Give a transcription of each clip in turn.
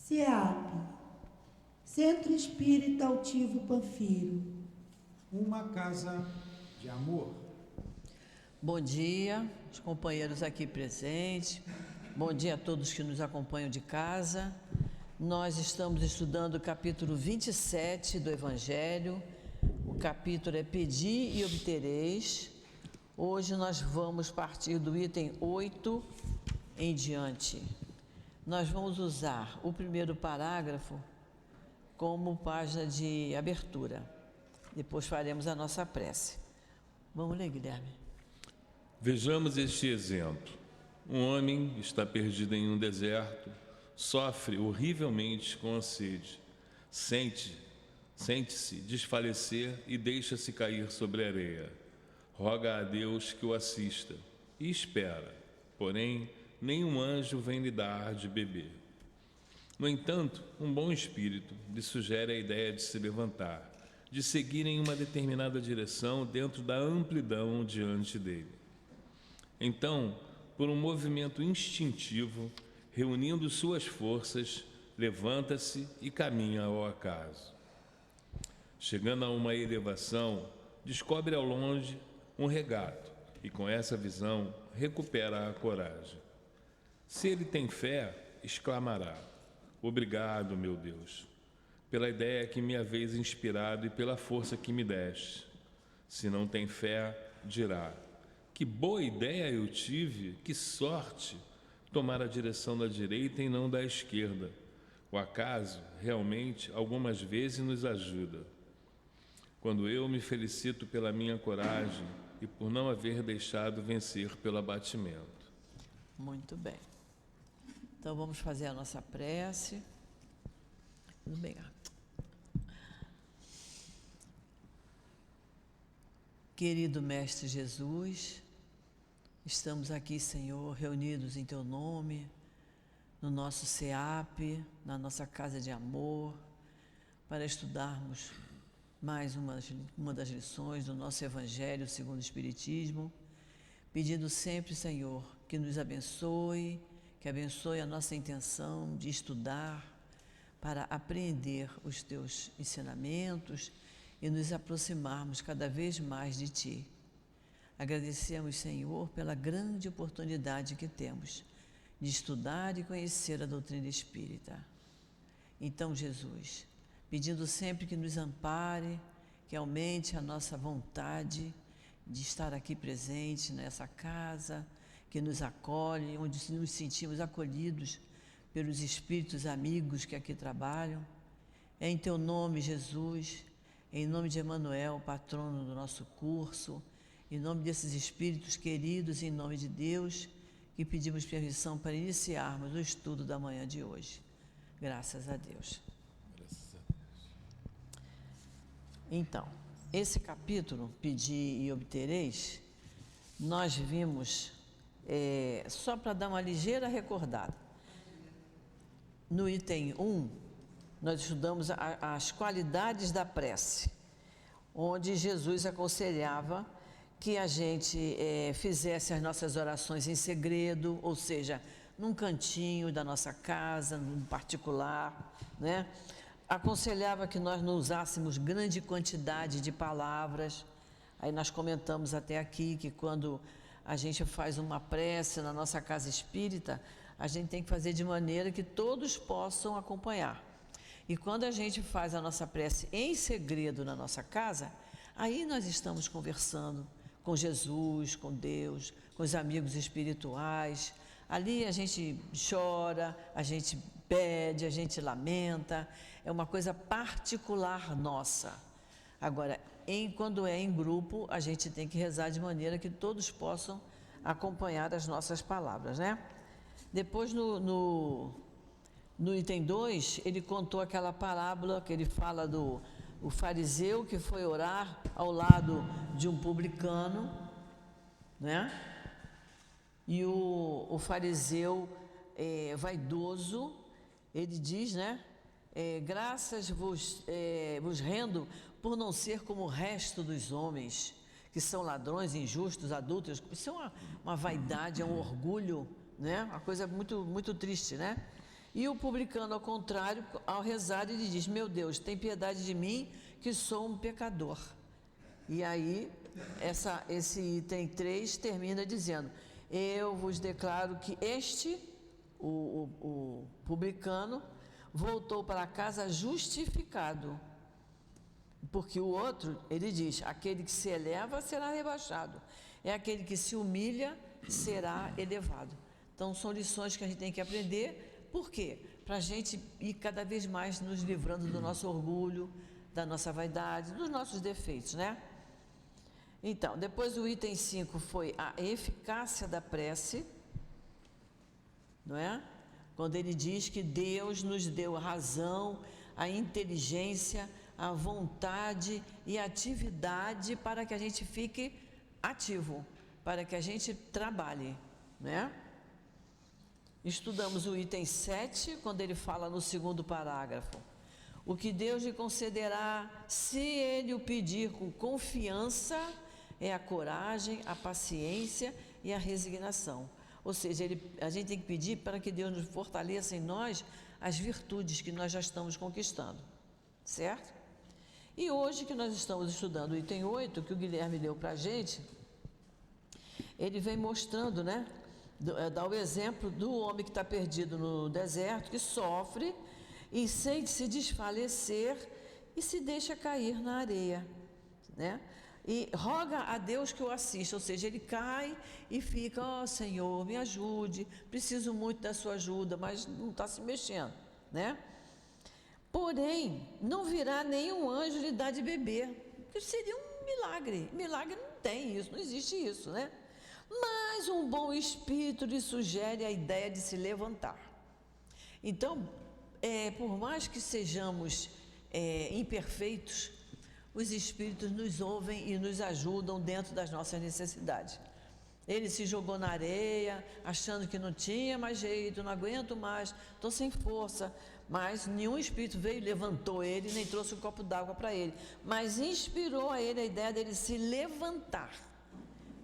CEAP, Centro Espírita Altivo Panfiro. Uma casa de amor. Bom dia, os companheiros aqui presentes. Bom dia a todos que nos acompanham de casa. Nós estamos estudando o capítulo 27 do Evangelho. O capítulo é Pedi e Obtereis. Hoje nós vamos partir do item 8 em diante. Nós vamos usar o primeiro parágrafo como página de abertura. Depois faremos a nossa prece. Vamos ler, Guilherme. Vejamos este exemplo. Um homem está perdido em um deserto, sofre horrivelmente com a sede, sente-se desfalecer e deixa-se cair sobre a areia. Roga a Deus que o assista e espera, porém, nenhum anjo vem lhe dar de beber. No entanto, um bom espírito lhe sugere a ideia de se levantar, de seguir em uma determinada direção dentro da amplidão diante dele. Então, por um movimento instintivo, reunindo suas forças, levanta-se e caminha ao acaso. Chegando a uma elevação, descobre ao longe um regato e, com essa visão, recupera a coragem. Se ele tem fé, exclamará: obrigado, meu Deus, pela ideia que me haveis inspirado e pela força que me deste. Se não tem fé, dirá: que boa ideia eu tive, que sorte, tomar a direção da direita e não da esquerda. O acaso, realmente, algumas vezes nos ajuda. Quando eu me felicito pela minha coragem e por não haver deixado vencer pelo abatimento. Muito bem. Então vamos fazer a nossa prece. Tudo bem. Querido Mestre Jesus, estamos aqui, Senhor, reunidos em Teu nome, no nosso CEAP, na nossa casa de amor, para estudarmos mais uma das lições do nosso Evangelho segundo o Espiritismo, pedindo sempre, Senhor, que nos abençoe, que abençoe a nossa intenção de estudar para apreender os Teus ensinamentos e nos aproximarmos cada vez mais de Ti. Agradecemos, Senhor, pela grande oportunidade que temos de estudar e conhecer a doutrina espírita. Então, Jesus, pedindo sempre que nos ampare, que aumente a nossa vontade de estar aqui presente nessa casa, que nos acolhe, onde nos sentimos acolhidos pelos espíritos amigos que aqui trabalham. É em Teu nome, Jesus, em nome de Emmanuel, patrono do nosso curso, em nome desses espíritos queridos, em nome de Deus, que pedimos permissão para iniciarmos o estudo da manhã de hoje. Graças a Deus. Graças a Deus. Então, esse capítulo, Pedi e Obtereis, nós vimos, só para dar uma ligeira recordada, no item 1, nós estudamos as qualidades da prece, onde Jesus aconselhava que a gente fizesse as nossas orações em segredo, ou seja, num cantinho da nossa casa, num particular, né? Aconselhava que nós não usássemos grande quantidade de palavras. Aí nós comentamos até aqui que quando a gente faz uma prece na nossa casa espírita, a gente tem que fazer de maneira que todos possam acompanhar. E quando a gente faz a nossa prece em segredo na nossa casa, aí nós estamos conversando com Jesus, com Deus, com os amigos espirituais. Ali a gente chora, a gente pede, a gente lamenta. É uma coisa particular nossa. Agora, quando é em grupo, a gente tem que rezar de maneira que todos possam acompanhar as nossas palavras, né? Depois, no item 2, ele contou aquela parábola que ele fala do fariseu que foi orar ao lado de um publicano, né? E o fariseu vaidoso, ele diz, né? Graças vos rendo por não ser como o resto dos homens, que são ladrões, injustos, adúlteros. Isso é uma vaidade, é um orgulho, né? Uma coisa muito, muito triste, né? E o publicano, ao contrário, ao rezar, ele diz: meu Deus, tem piedade de mim, que sou um pecador. E aí, esse item 3 termina dizendo: eu vos declaro que o publicano, voltou para casa justificado. Porque o outro, ele diz: aquele que se eleva será rebaixado, é aquele que se humilha será elevado. Então, são lições que a gente tem que aprender. Por quê? Para a gente ir cada vez mais nos livrando do nosso orgulho, da nossa vaidade, dos nossos defeitos, né? Então, depois o item 5 foi a eficácia da prece, não é? Quando ele diz que Deus nos deu a razão, a inteligência, a vontade e a atividade para que a gente fique ativo, para que a gente trabalhe, né? Estudamos o item 7, quando ele fala no segundo parágrafo: o que Deus lhe concederá, se ele o pedir com confiança, é a coragem, a paciência e a resignação. Ou seja, a gente tem que pedir para que Deus nos fortaleça em nós as virtudes que nós já estamos conquistando, certo? E hoje que nós estamos estudando o item 8, que o Guilherme leu para a gente, ele vem mostrando, né? Dá o exemplo do homem que está perdido no deserto, que sofre e sente-se desfalecer e se deixa cair na areia, né? E roga a Deus que o assista, ou seja, ele cai e fica: ó Senhor, me ajude, preciso muito da sua ajuda, mas não está se mexendo, né? Porém, não virá nenhum anjo lhe dar de beber, que seria um milagre. Milagre não tem isso, não existe isso, né? Mas um bom espírito lhe sugere a ideia de se levantar. Então, por mais que sejamos imperfeitos, os espíritos nos ouvem e nos ajudam dentro das nossas necessidades. Ele se jogou na areia, achando que não tinha mais jeito, não aguento mais, estou sem força, mas nenhum espírito veio e levantou ele, nem trouxe um copo d'água para ele, mas inspirou a ele a ideia dele se levantar,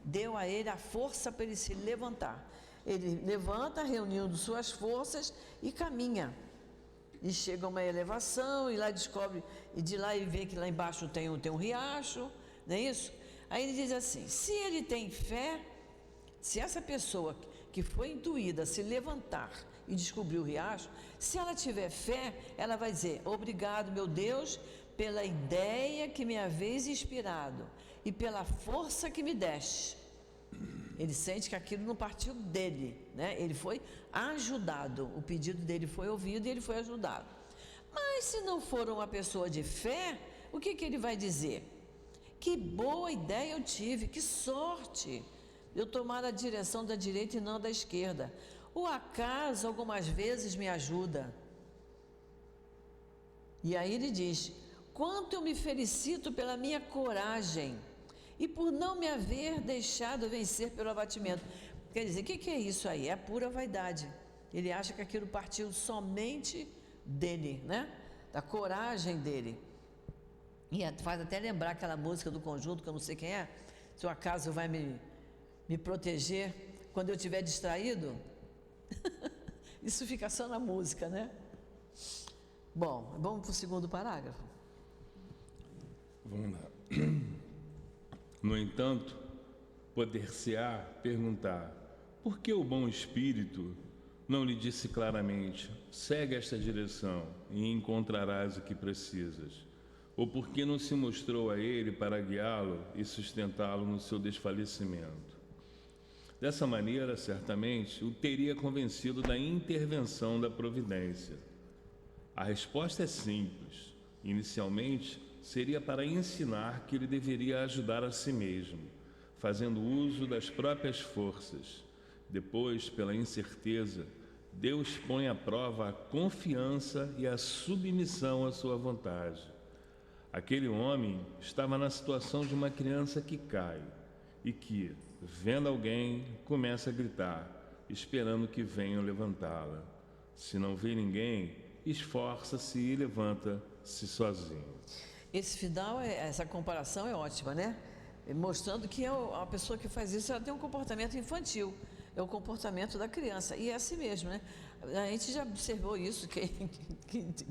deu a ele a força para ele se levantar. Ele levanta, reunindo suas forças e caminha. E chega a uma elevação, e lá descobre, e de lá ele vê que lá embaixo tem um riacho, não é isso? Aí ele diz assim: se ele tem fé, se essa pessoa que foi intuída se levantar e descobrir o riacho, se ela tiver fé, ela vai dizer: obrigado, meu Deus, pela ideia que me haveis inspirado e pela força que me deste. Ele sente que aquilo não partiu dele, né? Ele foi ajudado, o pedido dele foi ouvido e ele foi ajudado. Mas se não for uma pessoa de fé, o que ele vai dizer? Que boa ideia eu tive, que sorte eu tomar a direção da direita e não da esquerda. O acaso algumas vezes me ajuda. E aí ele diz: quanto eu me felicito pela minha coragem e por não me haver deixado vencer pelo abatimento. Quer dizer, o que é isso aí? É a pura vaidade. Ele acha que aquilo partiu somente dele, né? Da coragem dele. E faz até lembrar aquela música do Conjunto, que eu não sei quem é: se o acaso vai me proteger quando eu estiver distraído. Isso fica só na música, né? Bom, vamos para o segundo parágrafo. Vamos lá. No entanto, poder-se-á perguntar: por que o bom espírito não lhe disse claramente: segue esta direção e encontrarás o que precisas? Ou por que não se mostrou a ele para guiá-lo e sustentá-lo no seu desfalecimento? Dessa maneira, certamente, o teria convencido da intervenção da providência. A resposta é simples. Inicialmente, seria para ensinar que ele deveria ajudar a si mesmo, fazendo uso das próprias forças. Depois, pela incerteza, Deus põe à prova a confiança e a submissão à sua vontade. Aquele homem estava na situação de uma criança que cai e que, vendo alguém, começa a gritar, esperando que venham levantá-la. Se não vê ninguém, esforça-se e levanta-se sozinho. Esse final, essa comparação é ótima, né? Mostrando que a pessoa que faz isso, ela tem um comportamento infantil, é o comportamento da criança, e é assim mesmo, né? A gente já observou isso, quem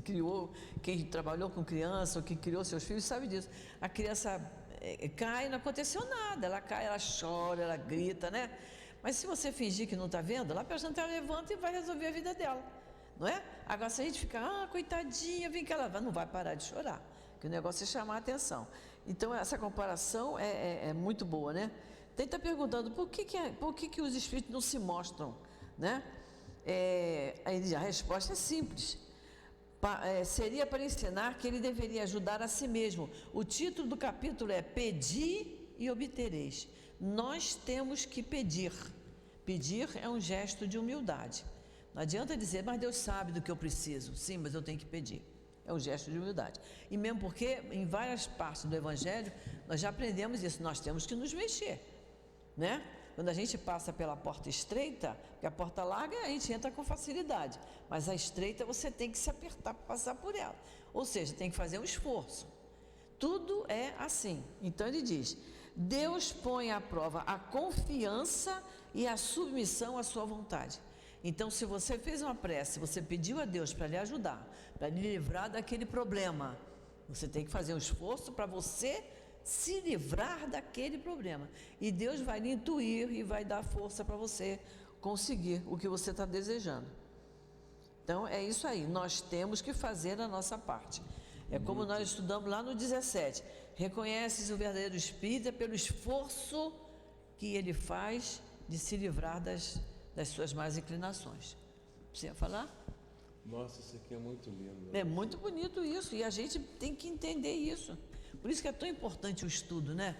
criou, quem trabalhou com criança, ou quem criou seus filhos, sabe disso. A criança cai, não aconteceu nada, ela cai, ela chora, ela grita, né? Mas se você fingir que não está vendo, lá para jantar ela levanta e vai resolver a vida dela, não é? Agora, se a gente ficar, coitadinha, vem cá, ela não vai parar de chorar, que o negócio é chamar a atenção. Então, essa comparação é muito boa, né? Tem que estar perguntando por que os espíritos não se mostram, né? A resposta é simples. Seria para ensinar que ele deveria ajudar a si mesmo. O título do capítulo é Pedi e obtereis. Nós temos que pedir. Pedir é um gesto de humildade. Não adianta dizer, mas Deus sabe do que eu preciso. Sim, mas eu tenho que pedir. É um gesto de humildade. E mesmo porque em várias partes do Evangelho nós já aprendemos isso, nós temos que nos mexer, né? Quando a gente passa pela porta estreita, porque a porta larga a gente entra com facilidade, mas a estreita você tem que se apertar para passar por ela, ou seja, tem que fazer um esforço. Tudo é assim. Então ele diz, Deus põe à prova a confiança e a submissão à sua vontade. Então, se você fez uma prece, você pediu a Deus para lhe ajudar, para lhe livrar daquele problema, você tem que fazer um esforço para você se livrar daquele problema. E Deus vai lhe intuir e vai dar força para você conseguir o que você está desejando. Então, é isso aí. Nós temos que fazer a nossa parte. É como nós estudamos lá no 17. Reconheces o verdadeiro espírita pelo esforço que ele faz de se livrar das suas más inclinações. Você ia falar? Nossa, isso aqui é muito lindo. É muito bonito isso, e a gente tem que entender isso. Por isso que é tão importante o estudo, né?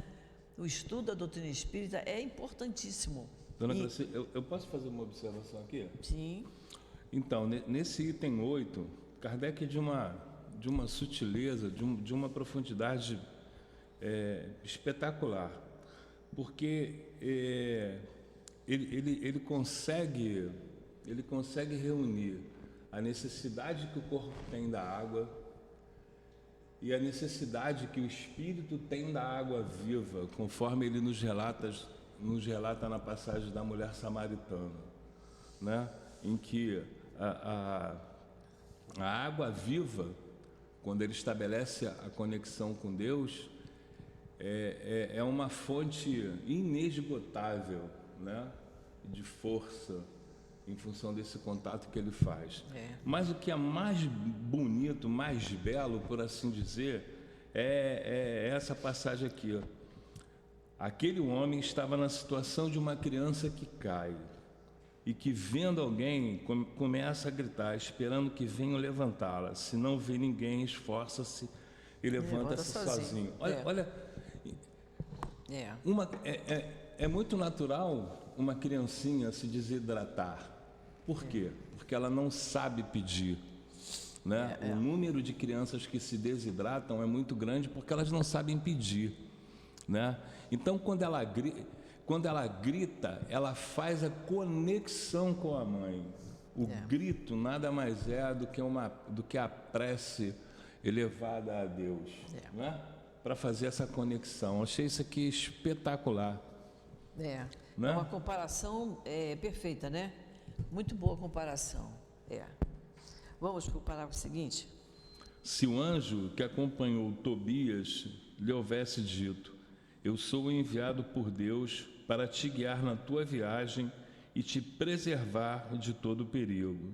O estudo da doutrina espírita é importantíssimo. Dona Graci, eu posso fazer uma observação aqui? Sim. Então, nesse item 8, Kardec é de uma sutileza, de uma profundidade espetacular, porque ele consegue reunir a necessidade que o corpo tem da água e a necessidade que o espírito tem da água viva, conforme ele nos relata na passagem da mulher samaritana, né? Em que a água viva, quando ele estabelece a conexão com Deus, é uma fonte inesgotável, né? De força, em função desse contato que ele faz. Mas o que é mais bonito, mais belo, por assim dizer, é essa passagem aqui, ó. Aquele homem estava na situação de uma criança que cai e que, vendo alguém, começa a gritar, esperando que venham levantá-la. Se não vê ninguém, esforça-se e levanta-se sozinho. Olha, é muito natural uma criancinha se desidratar. Por quê? Porque ela não sabe pedir, né? O número de crianças que se desidratam é muito grande porque elas não sabem pedir, né? Então, quando ela grita, ela faz a conexão com a mãe. O grito nada mais é do que a prece elevada a Deus, né? Para fazer essa conexão. Achei isso aqui espetacular. Né? É uma comparação perfeita, né? Muito boa comparação. Vamos para o parágrafo seguinte. Se o anjo que acompanhou Tobias lhe houvesse dito: eu sou enviado por Deus para te guiar na tua viagem e te preservar de todo perigo,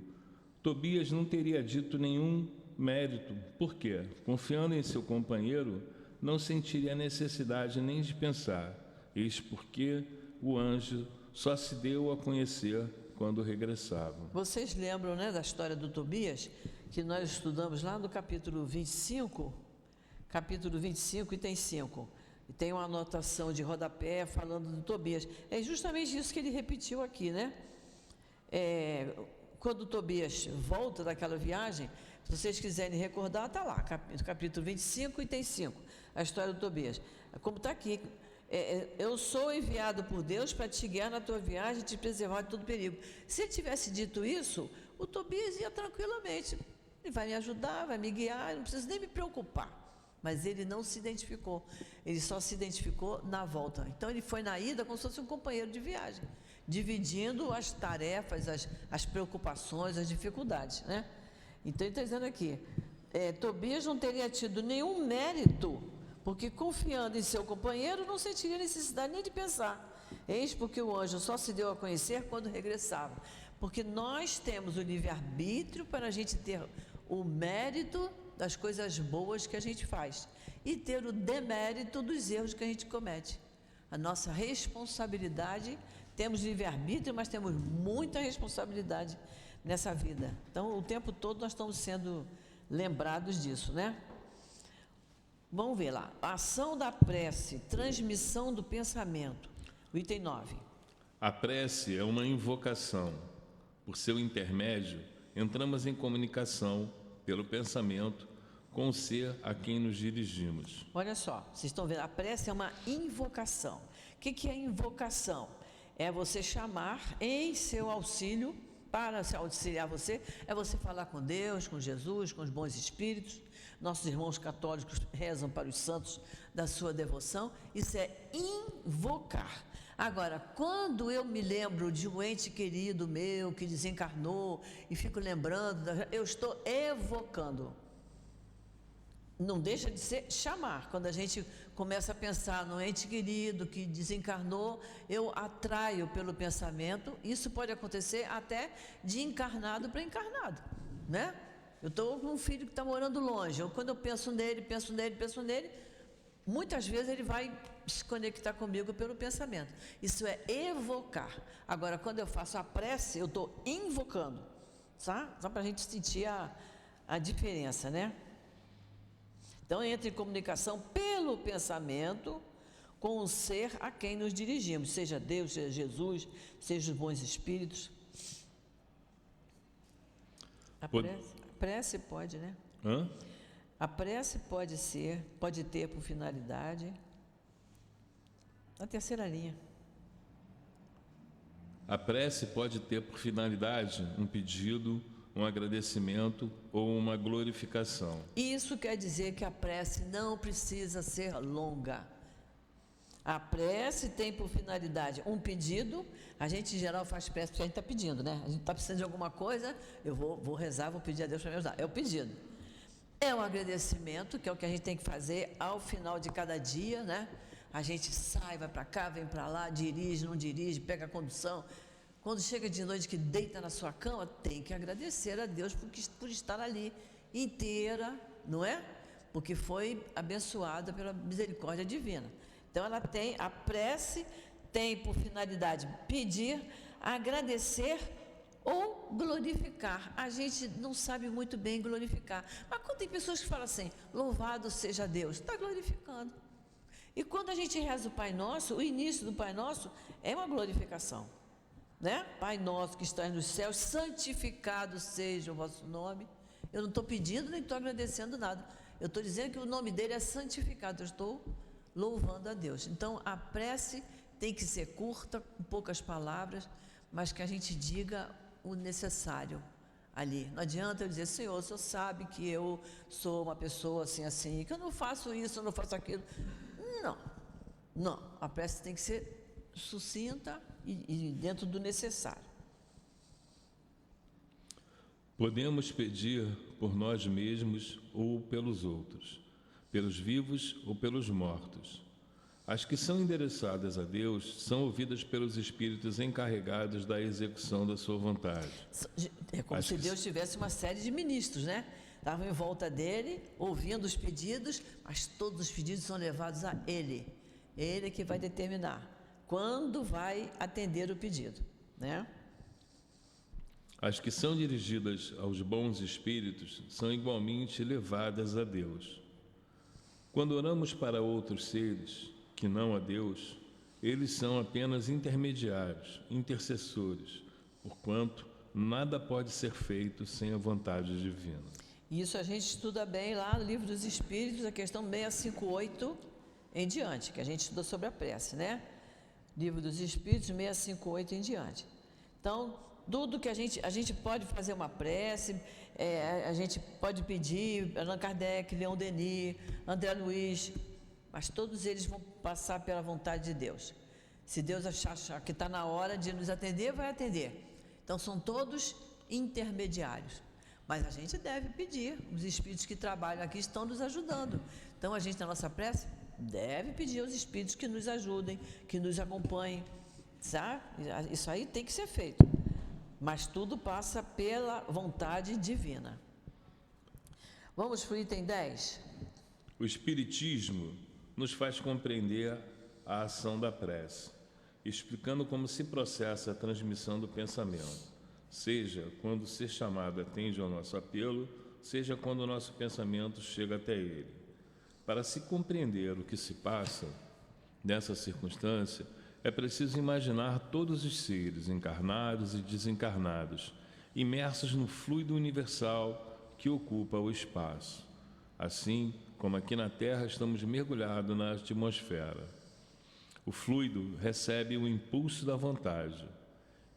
Tobias não teria dito nenhum mérito. Por quê? Confiando em seu companheiro, não sentiria a necessidade nem de pensar. Eis porque o anjo só se deu a conhecer quando regressavam. Vocês lembram, né, da história do Tobias, que nós estudamos lá no capítulo 25, item 5, e tem uma anotação de rodapé falando do Tobias. É justamente isso que ele repetiu aqui, né? Quando o Tobias volta daquela viagem, se vocês quiserem recordar, está lá, capítulo 25, item 5, a história do Tobias. Como está aqui, eu sou enviado por Deus para te guiar na tua viagem e te preservar de todo perigo. Se ele tivesse dito isso, o Tobias ia tranquilamente. Ele vai me ajudar, vai me guiar, não preciso nem me preocupar. Mas ele não se identificou, ele só se identificou na volta. Então ele foi na ida como se fosse um companheiro de viagem. dividindo as tarefas, as preocupações, as dificuldades, né? Então, ele está dizendo aqui, Tobias não teria tido nenhum mérito, porque confiando em seu companheiro, não sentiria necessidade nem de pensar. Eis porque o anjo só se deu a conhecer quando regressava. Porque nós temos o livre-arbítrio para a gente ter o mérito das coisas boas que a gente faz e ter o demérito dos erros que a gente comete. A nossa responsabilidade, temos livre-arbítrio, mas temos muita responsabilidade nessa vida. Então, o tempo todo nós estamos sendo lembrados disso, né? Vamos ver lá. A ação da prece, transmissão do pensamento. O item 9. A prece é uma invocação. Por seu intermédio, entramos em comunicação pelo pensamento com o ser a quem nos dirigimos. Olha só, vocês estão vendo, a prece é uma invocação. O que é invocação? É você chamar em seu auxílio, para auxiliar você, é você falar com Deus, com Jesus, com os bons espíritos. Nossos irmãos católicos rezam para os santos da sua devoção. Isso é invocar. Agora, quando eu me lembro de um ente querido meu que desencarnou e fico lembrando, eu estou evocando. Não deixa de ser chamar. Quando a gente começa a pensar no ente querido que desencarnou, eu atraio pelo pensamento. Isso pode acontecer até de encarnado para encarnado, né? Eu estou com um filho que está morando longe. Quando eu penso nele, muitas vezes ele vai se conectar comigo pelo pensamento. Isso é evocar. Agora, quando eu faço a prece, eu estou invocando, tá? Só para a gente sentir a diferença, né? Então, entra em comunicação pelo pensamento com o ser a quem nos dirigimos, seja Deus, seja Jesus, seja os bons espíritos. A prece pode, né? A prece pode ter por finalidade, na terceira linha. A prece pode ter por finalidade um pedido, um agradecimento ou uma glorificação. Isso quer dizer que a prece não precisa ser longa. A prece tem por finalidade um pedido. A gente em geral faz prece porque a gente está pedindo, né? A gente está precisando de alguma coisa, eu vou rezar, vou pedir a Deus para me ajudar. É o pedido. É um agradecimento, que é o que a gente tem que fazer ao final de cada dia, né? A gente sai, vai para cá, vem para lá, dirige, não dirige, pega a condução. Quando chega de noite que deita na sua cama, tem que agradecer a Deus por estar ali inteira, não é? Porque foi abençoada pela misericórdia divina. Então, a prece tem por finalidade pedir, agradecer ou glorificar. A gente não sabe muito bem glorificar. Mas quando tem pessoas que falam assim, louvado seja Deus, está glorificando. E quando a gente reza o Pai Nosso, o início do Pai Nosso é uma glorificação, né? Pai Nosso que estás nos céus, santificado seja o vosso nome. Eu não estou pedindo nem estou agradecendo nada. Eu estou dizendo que o nome dele é santificado. Eu estou louvando a Deus. Então, a prece tem que ser curta, com poucas palavras, mas que a gente diga o necessário ali. Não adianta eu dizer, Senhor, o Senhor sabe que eu sou uma pessoa assim, que eu não faço isso, eu não faço aquilo. Não. A prece tem que ser sucinta e dentro do necessário. Podemos pedir por nós mesmos ou pelos outros, pelos vivos ou pelos mortos. As que são endereçadas a Deus são ouvidas pelos espíritos encarregados da execução da sua vontade. É como se Deus tivesse uma série de ministros, né? Estavam em volta dele, ouvindo os pedidos, mas todos os pedidos são levados a ele. Ele que vai determinar quando vai atender o pedido, né? As que são dirigidas aos bons espíritos são igualmente levadas a Deus. Quando oramos para outros seres, que não a Deus, eles são apenas intermediários, intercessores, porquanto nada pode ser feito sem a vontade divina. Isso a gente estuda bem lá no Livro dos Espíritos, a questão 658 em diante, que a gente estudou sobre a prece, né? Livro dos Espíritos, 658 em diante. Então, tudo que a gente pode fazer uma prece, a gente pode pedir, Allan Kardec, Leon Denis, André Luiz, mas todos eles vão passar pela vontade de Deus. Se Deus achar que está na hora de nos atender, vai atender. Então, são todos intermediários. Mas a gente deve pedir, os espíritos que trabalham aqui estão nos ajudando. Então, a gente, na nossa prece, deve pedir aos espíritos que nos ajudem, que nos acompanhem, sabe? Isso aí tem que ser feito. Mas tudo passa pela vontade divina. Vamos para o item 10. O Espiritismo nos faz compreender a ação da prece, explicando como se processa a transmissão do pensamento, seja quando o ser chamado atende ao nosso apelo, seja quando o nosso pensamento chega até ele. Para se compreender o que se passa nessa circunstância, é preciso imaginar todos os seres, encarnados e desencarnados, imersos no fluido universal que ocupa o espaço. Assim como aqui na Terra estamos mergulhados na atmosfera. O fluido recebe o impulso da vontade.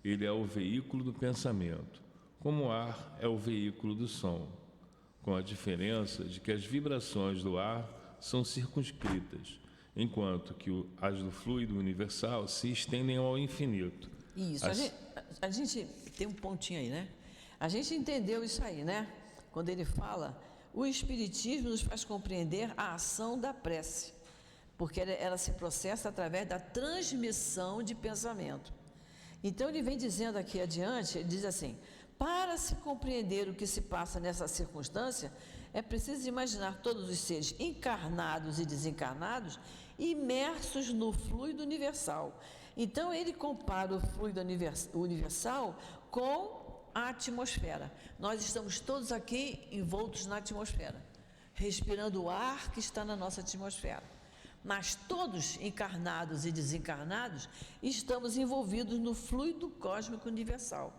Ele é o veículo do pensamento, como o ar é o veículo do som, com a diferença de que as vibrações do ar são circunscritas, enquanto que as do fluido universal se estendem ao infinito. Isso, a gente tem um pontinho aí, né? A gente entendeu isso aí, né? Quando ele fala, o Espiritismo nos faz compreender a ação da prece, porque ela se processa através da transmissão de pensamento. Então, ele vem dizendo aqui adiante, ele diz assim, para se compreender o que se passa nessa circunstância, é preciso imaginar todos os seres encarnados e desencarnados imersos no fluido universal. Então, ele compara o fluido universal com a atmosfera. Nós estamos todos aqui envoltos na atmosfera, respirando o ar que está na nossa atmosfera. Mas todos, encarnados e desencarnados, estamos envolvidos no fluido cósmico universal,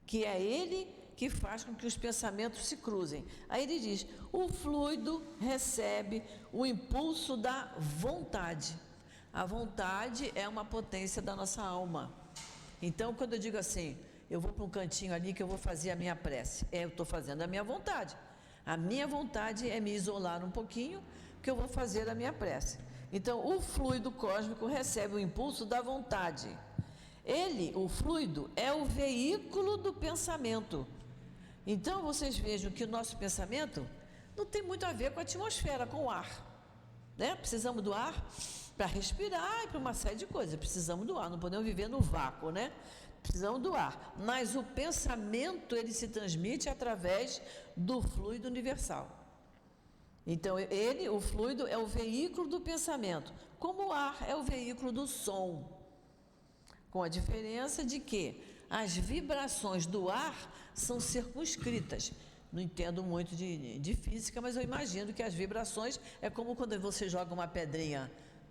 que é ele que faz com que os pensamentos se cruzem. Aí ele diz, o fluido recebe o impulso da vontade. A vontade é uma potência da nossa alma. Então, quando eu digo assim, eu vou para um cantinho ali que eu vou fazer a minha prece, eu estou fazendo a minha vontade. A minha vontade é me isolar um pouquinho, que eu vou fazer a minha prece. Então, o fluido cósmico recebe o impulso da vontade. Ele, o fluido, é o veículo do pensamento. Então, vocês vejam que o nosso pensamento não tem muito a ver com a atmosfera, com o ar, né? Precisamos do ar para respirar e para uma série de coisas. Precisamos do ar, não podemos viver no vácuo, né? Precisamos do ar. Mas o pensamento, ele se transmite através do fluido universal. Então, o fluido é o veículo do pensamento, como o ar é o veículo do som. Com a diferença de que as vibrações do ar são circunscritas. Não entendo muito de física, mas eu imagino que as vibrações é como quando você joga uma pedrinha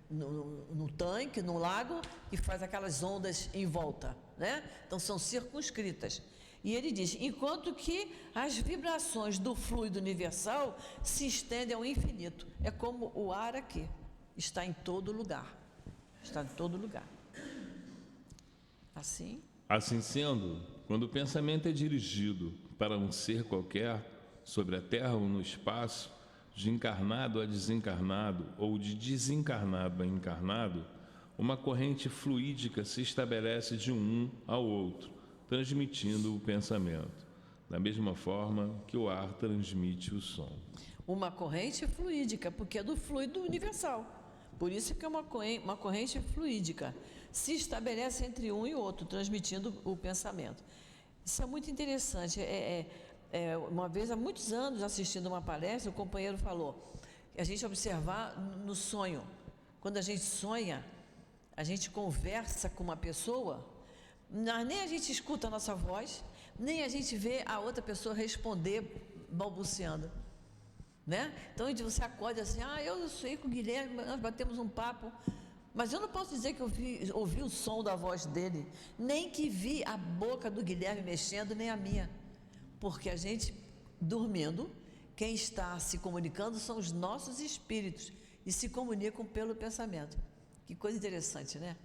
no tanque, no lago, e faz aquelas ondas em volta, né? Então, são circunscritas. E ele diz, enquanto que as vibrações do fluido universal se estendem ao infinito. É como o ar aqui, está em todo lugar. Está em todo lugar. Assim? Assim sendo, quando o pensamento é dirigido para um ser qualquer, sobre a terra ou no espaço, de encarnado a desencarnado ou de desencarnado a encarnado, uma corrente fluídica se estabelece de um ao outro, transmitindo o pensamento, da mesma forma que o ar transmite o som. Uma corrente fluídica, porque é do fluido universal. Por isso que é uma corrente fluídica. Se estabelece entre um e outro, transmitindo o pensamento. Isso é muito interessante. Uma vez, há muitos anos, assistindo uma palestra, o companheiro falou, a gente observar no sonho. Quando a gente sonha, a gente conversa com uma pessoa, nem a gente escuta a nossa voz, nem a gente vê a outra pessoa responder balbuciando, né? Então, você acorda assim, eu sei com o Guilherme, nós batemos um papo, mas eu não posso dizer que eu ouvi o som da voz dele, nem que vi a boca do Guilherme mexendo, nem a minha, porque a gente, dormindo, quem está se comunicando são os nossos espíritos, e se comunicam pelo pensamento. Que coisa interessante, né?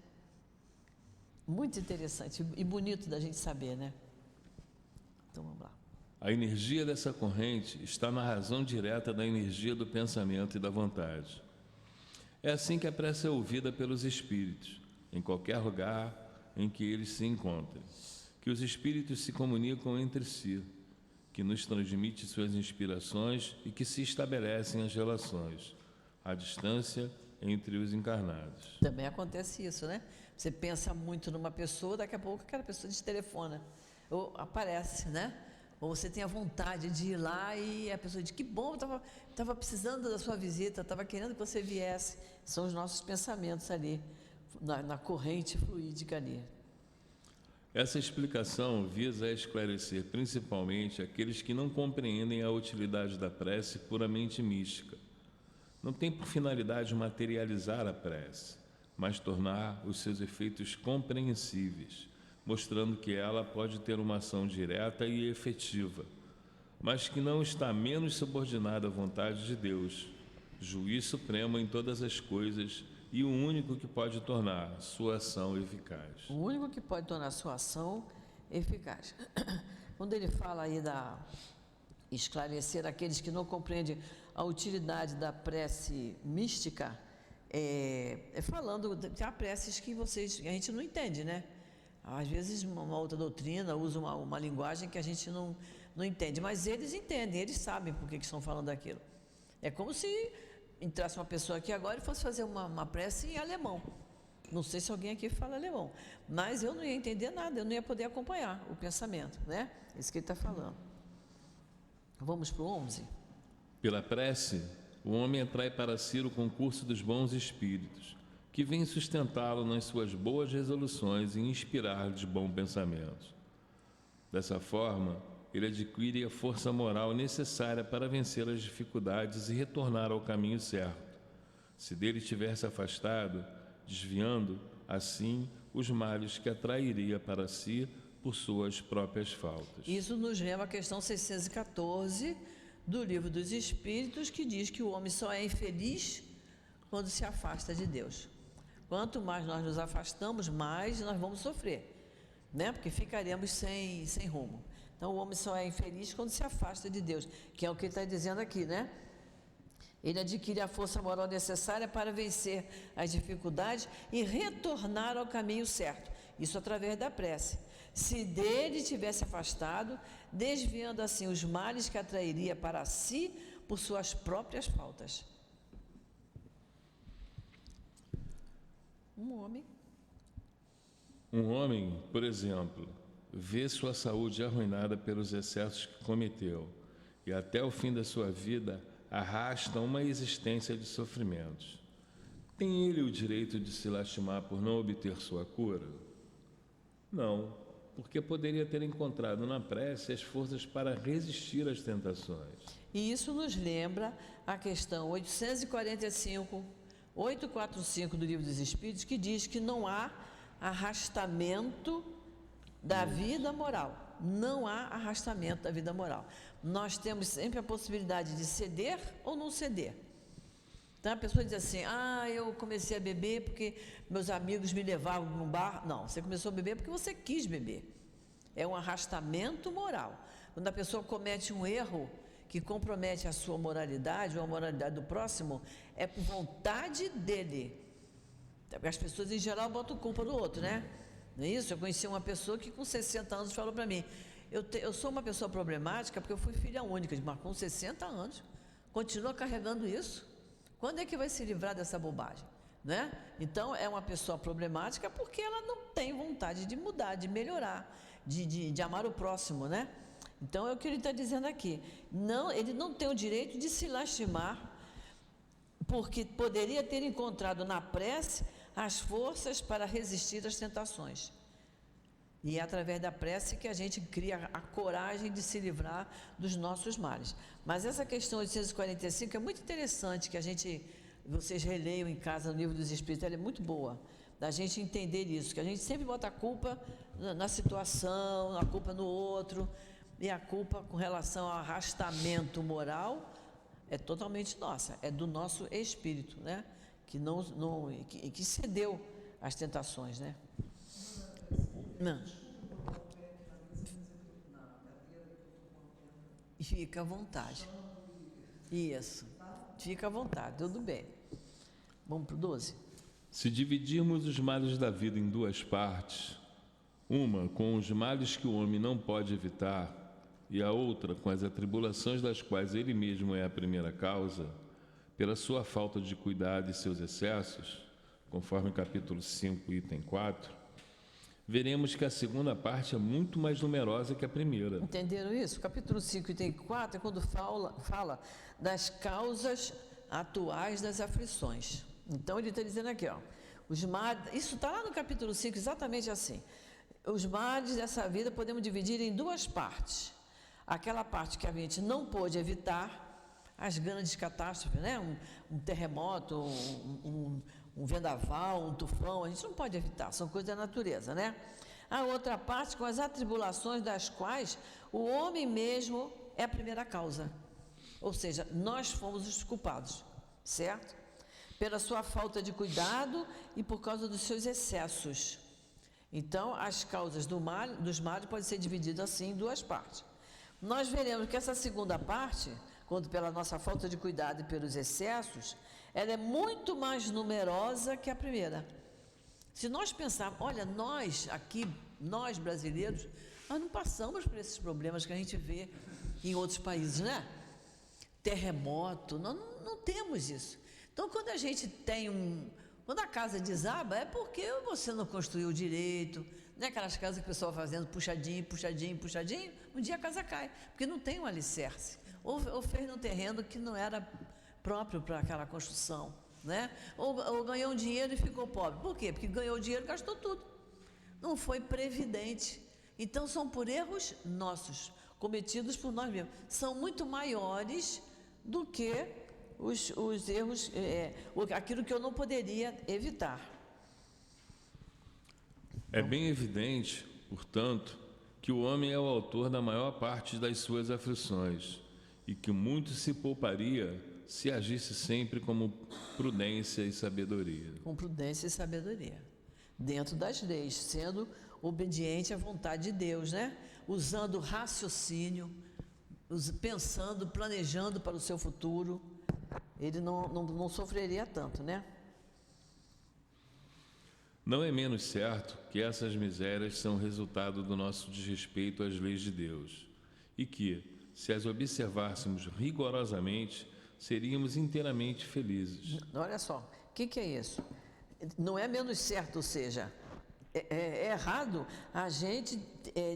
Muito interessante e bonito da gente saber, né? Então, vamos lá. A energia dessa corrente está na razão direta da energia do pensamento e da vontade. É assim que a prece é ouvida pelos espíritos, em qualquer lugar em que eles se encontrem, que os espíritos se comunicam entre si, que nos transmite suas inspirações e que se estabelecem as relações, à distância entre os encarnados. Também acontece isso, né? Você pensa muito numa pessoa, daqui a pouco aquela pessoa te telefona, ou aparece, né? Ou você tem a vontade de ir lá e a pessoa diz, que bom, estava precisando da sua visita, estava querendo que você viesse. São os nossos pensamentos ali, na corrente fluídica ali. Essa explicação visa esclarecer principalmente aqueles que não compreendem a utilidade da prece puramente mística. Não tem por finalidade materializar a prece, mas tornar os seus efeitos compreensíveis, mostrando que ela pode ter uma ação direta e efetiva, mas que não está menos subordinada à vontade de Deus, juiz supremo em todas as coisas e o único que pode tornar sua ação eficaz. O único que pode tornar sua ação eficaz. Quando ele fala aí esclarecer aqueles que não compreendem a utilidade da prece mística, falando que há preces que a gente não entende, né? Às vezes uma outra doutrina usa uma linguagem que a gente não entende, mas eles entendem, eles sabem por que estão falando aquilo. É como se entrasse uma pessoa aqui agora e fosse fazer uma prece em alemão. Não sei se alguém aqui fala alemão, mas eu não ia entender nada, eu não ia poder acompanhar o pensamento, né? Isso que ele está falando. Vamos para o 11? Pela prece, o homem atrai para si o concurso dos bons espíritos, que vêm sustentá-lo nas suas boas resoluções e inspirar-lhes bons pensamentos. Dessa forma, ele adquire a força moral necessária para vencer as dificuldades e retornar ao caminho certo. Se dele tivesse afastado, desviando, assim, os males que atrairia para si por suas próprias faltas. Isso nos leva à questão 614 do Livro dos Espíritos, que diz que o homem só é infeliz quando se afasta de Deus. Quanto mais nós nos afastamos, mais nós vamos sofrer, né? Porque ficaremos sem rumo. Então, o homem só é infeliz quando se afasta de Deus, que é o que ele está dizendo aqui, né? Ele adquire a força moral necessária para vencer as dificuldades e retornar ao caminho certo. Isso através da prece. Se dele tivesse afastado, desviando assim os males que atrairia para si por suas próprias faltas. Um homem, por exemplo, vê sua saúde arruinada pelos excessos que cometeu e até o fim da sua vida arrasta uma existência de sofrimentos. Tem ele o direito de se lastimar por não obter sua cura? Não, porque poderia ter encontrado na prece as forças para resistir às tentações. E isso nos lembra a questão 845 do Livro dos Espíritos, que diz que não há arrastamento da vida moral. Não há arrastamento da vida moral. Nós temos sempre a possibilidade de ceder ou não ceder. Então a pessoa diz assim, eu comecei a beber porque meus amigos me levavam num bar. Não, você começou a beber porque você quis beber. É um arrastamento moral. Quando a pessoa comete um erro que compromete a sua moralidade ou a moralidade do próximo, é por vontade dele. As pessoas em geral botam culpa no outro, né? Não é isso? Eu conheci uma pessoa que com 60 anos falou para mim, eu sou uma pessoa problemática porque eu fui filha única, mas com 60 anos, continua carregando isso. Quando é que vai se livrar dessa bobagem? Né? Então, é uma pessoa problemática porque ela não tem vontade de mudar, de melhorar, de amar o próximo, né? Então, é o que ele está dizendo aqui. Não, ele não tem o direito de se lastimar, porque poderia ter encontrado na prece as forças para resistir às tentações. E é através da prece que a gente cria a coragem de se livrar dos nossos males. Mas essa questão 845 é muito interessante, que vocês releiam em casa no Livro dos Espíritos, ela é muito boa, da gente entender isso, que a gente sempre bota a culpa na situação, a culpa no outro, e a culpa com relação ao arrastamento moral é totalmente nossa, é do nosso espírito, né? Que cedeu às tentações, né? Não. Fica à vontade. Isso. Fica à vontade, tudo bem. Vamos para o 12? Se dividirmos os males da vida em duas partes, uma com os males que o homem não pode evitar e a outra com as atribulações das quais ele mesmo é a primeira causa, pela sua falta de cuidado e seus excessos, conforme capítulo 5, item 4, veremos que a segunda parte é muito mais numerosa que a primeira. Entenderam isso? Capítulo 5, item 4 é quando fala das causas atuais das aflições. Então ele está dizendo aqui, ó, os males, isso está lá no capítulo 5, exatamente assim. Os males dessa vida podemos dividir em duas partes. Aquela parte que a gente não pôde evitar, as grandes catástrofes, né? Um terremoto, um vendaval, um tufão, a gente não pode evitar, são coisas da natureza, né? A outra parte com as atribulações das quais o homem mesmo é a primeira causa. Ou seja, nós fomos os culpados, certo? Pela sua falta de cuidado e por causa dos seus excessos. Então, as causas dos males podem ser divididas assim em duas partes. Nós veremos que essa segunda parte, quando pela nossa falta de cuidado e pelos excessos, ela é muito mais numerosa que a primeira. Se nós pensarmos, olha, nós aqui, nós brasileiros, nós não passamos por esses problemas que a gente vê em outros países, né? Terremoto, nós não temos isso. Então, quando a gente tem quando a casa desaba, é porque você não construiu direito, né? Aquelas casas que o pessoal fazendo puxadinho, puxadinho, puxadinho, um dia a casa cai, porque não tem um alicerce. Ou fez num terreno que não era próprio para aquela construção, né? Ou ganhou um dinheiro e ficou pobre. Por quê? Porque ganhou dinheiro e gastou tudo. Não foi previdente. Então, são por erros nossos, cometidos por nós mesmos. São muito maiores do que os erros, aquilo que eu não poderia evitar. É bem evidente, portanto, que o homem é o autor da maior parte das suas aflições e que muito se pouparia se agisse sempre com prudência e sabedoria. Com prudência e sabedoria, dentro das leis, sendo obediente à vontade de Deus, né? Usando raciocínio, pensando, planejando para o seu futuro, ele não sofreria tanto, né? Não é menos certo que essas misérias são resultado do nosso desrespeito às leis de Deus e que, se as observássemos rigorosamente, seríamos inteiramente felizes. Olha só, o que é isso? Não é menos certo, ou seja, é errado a gente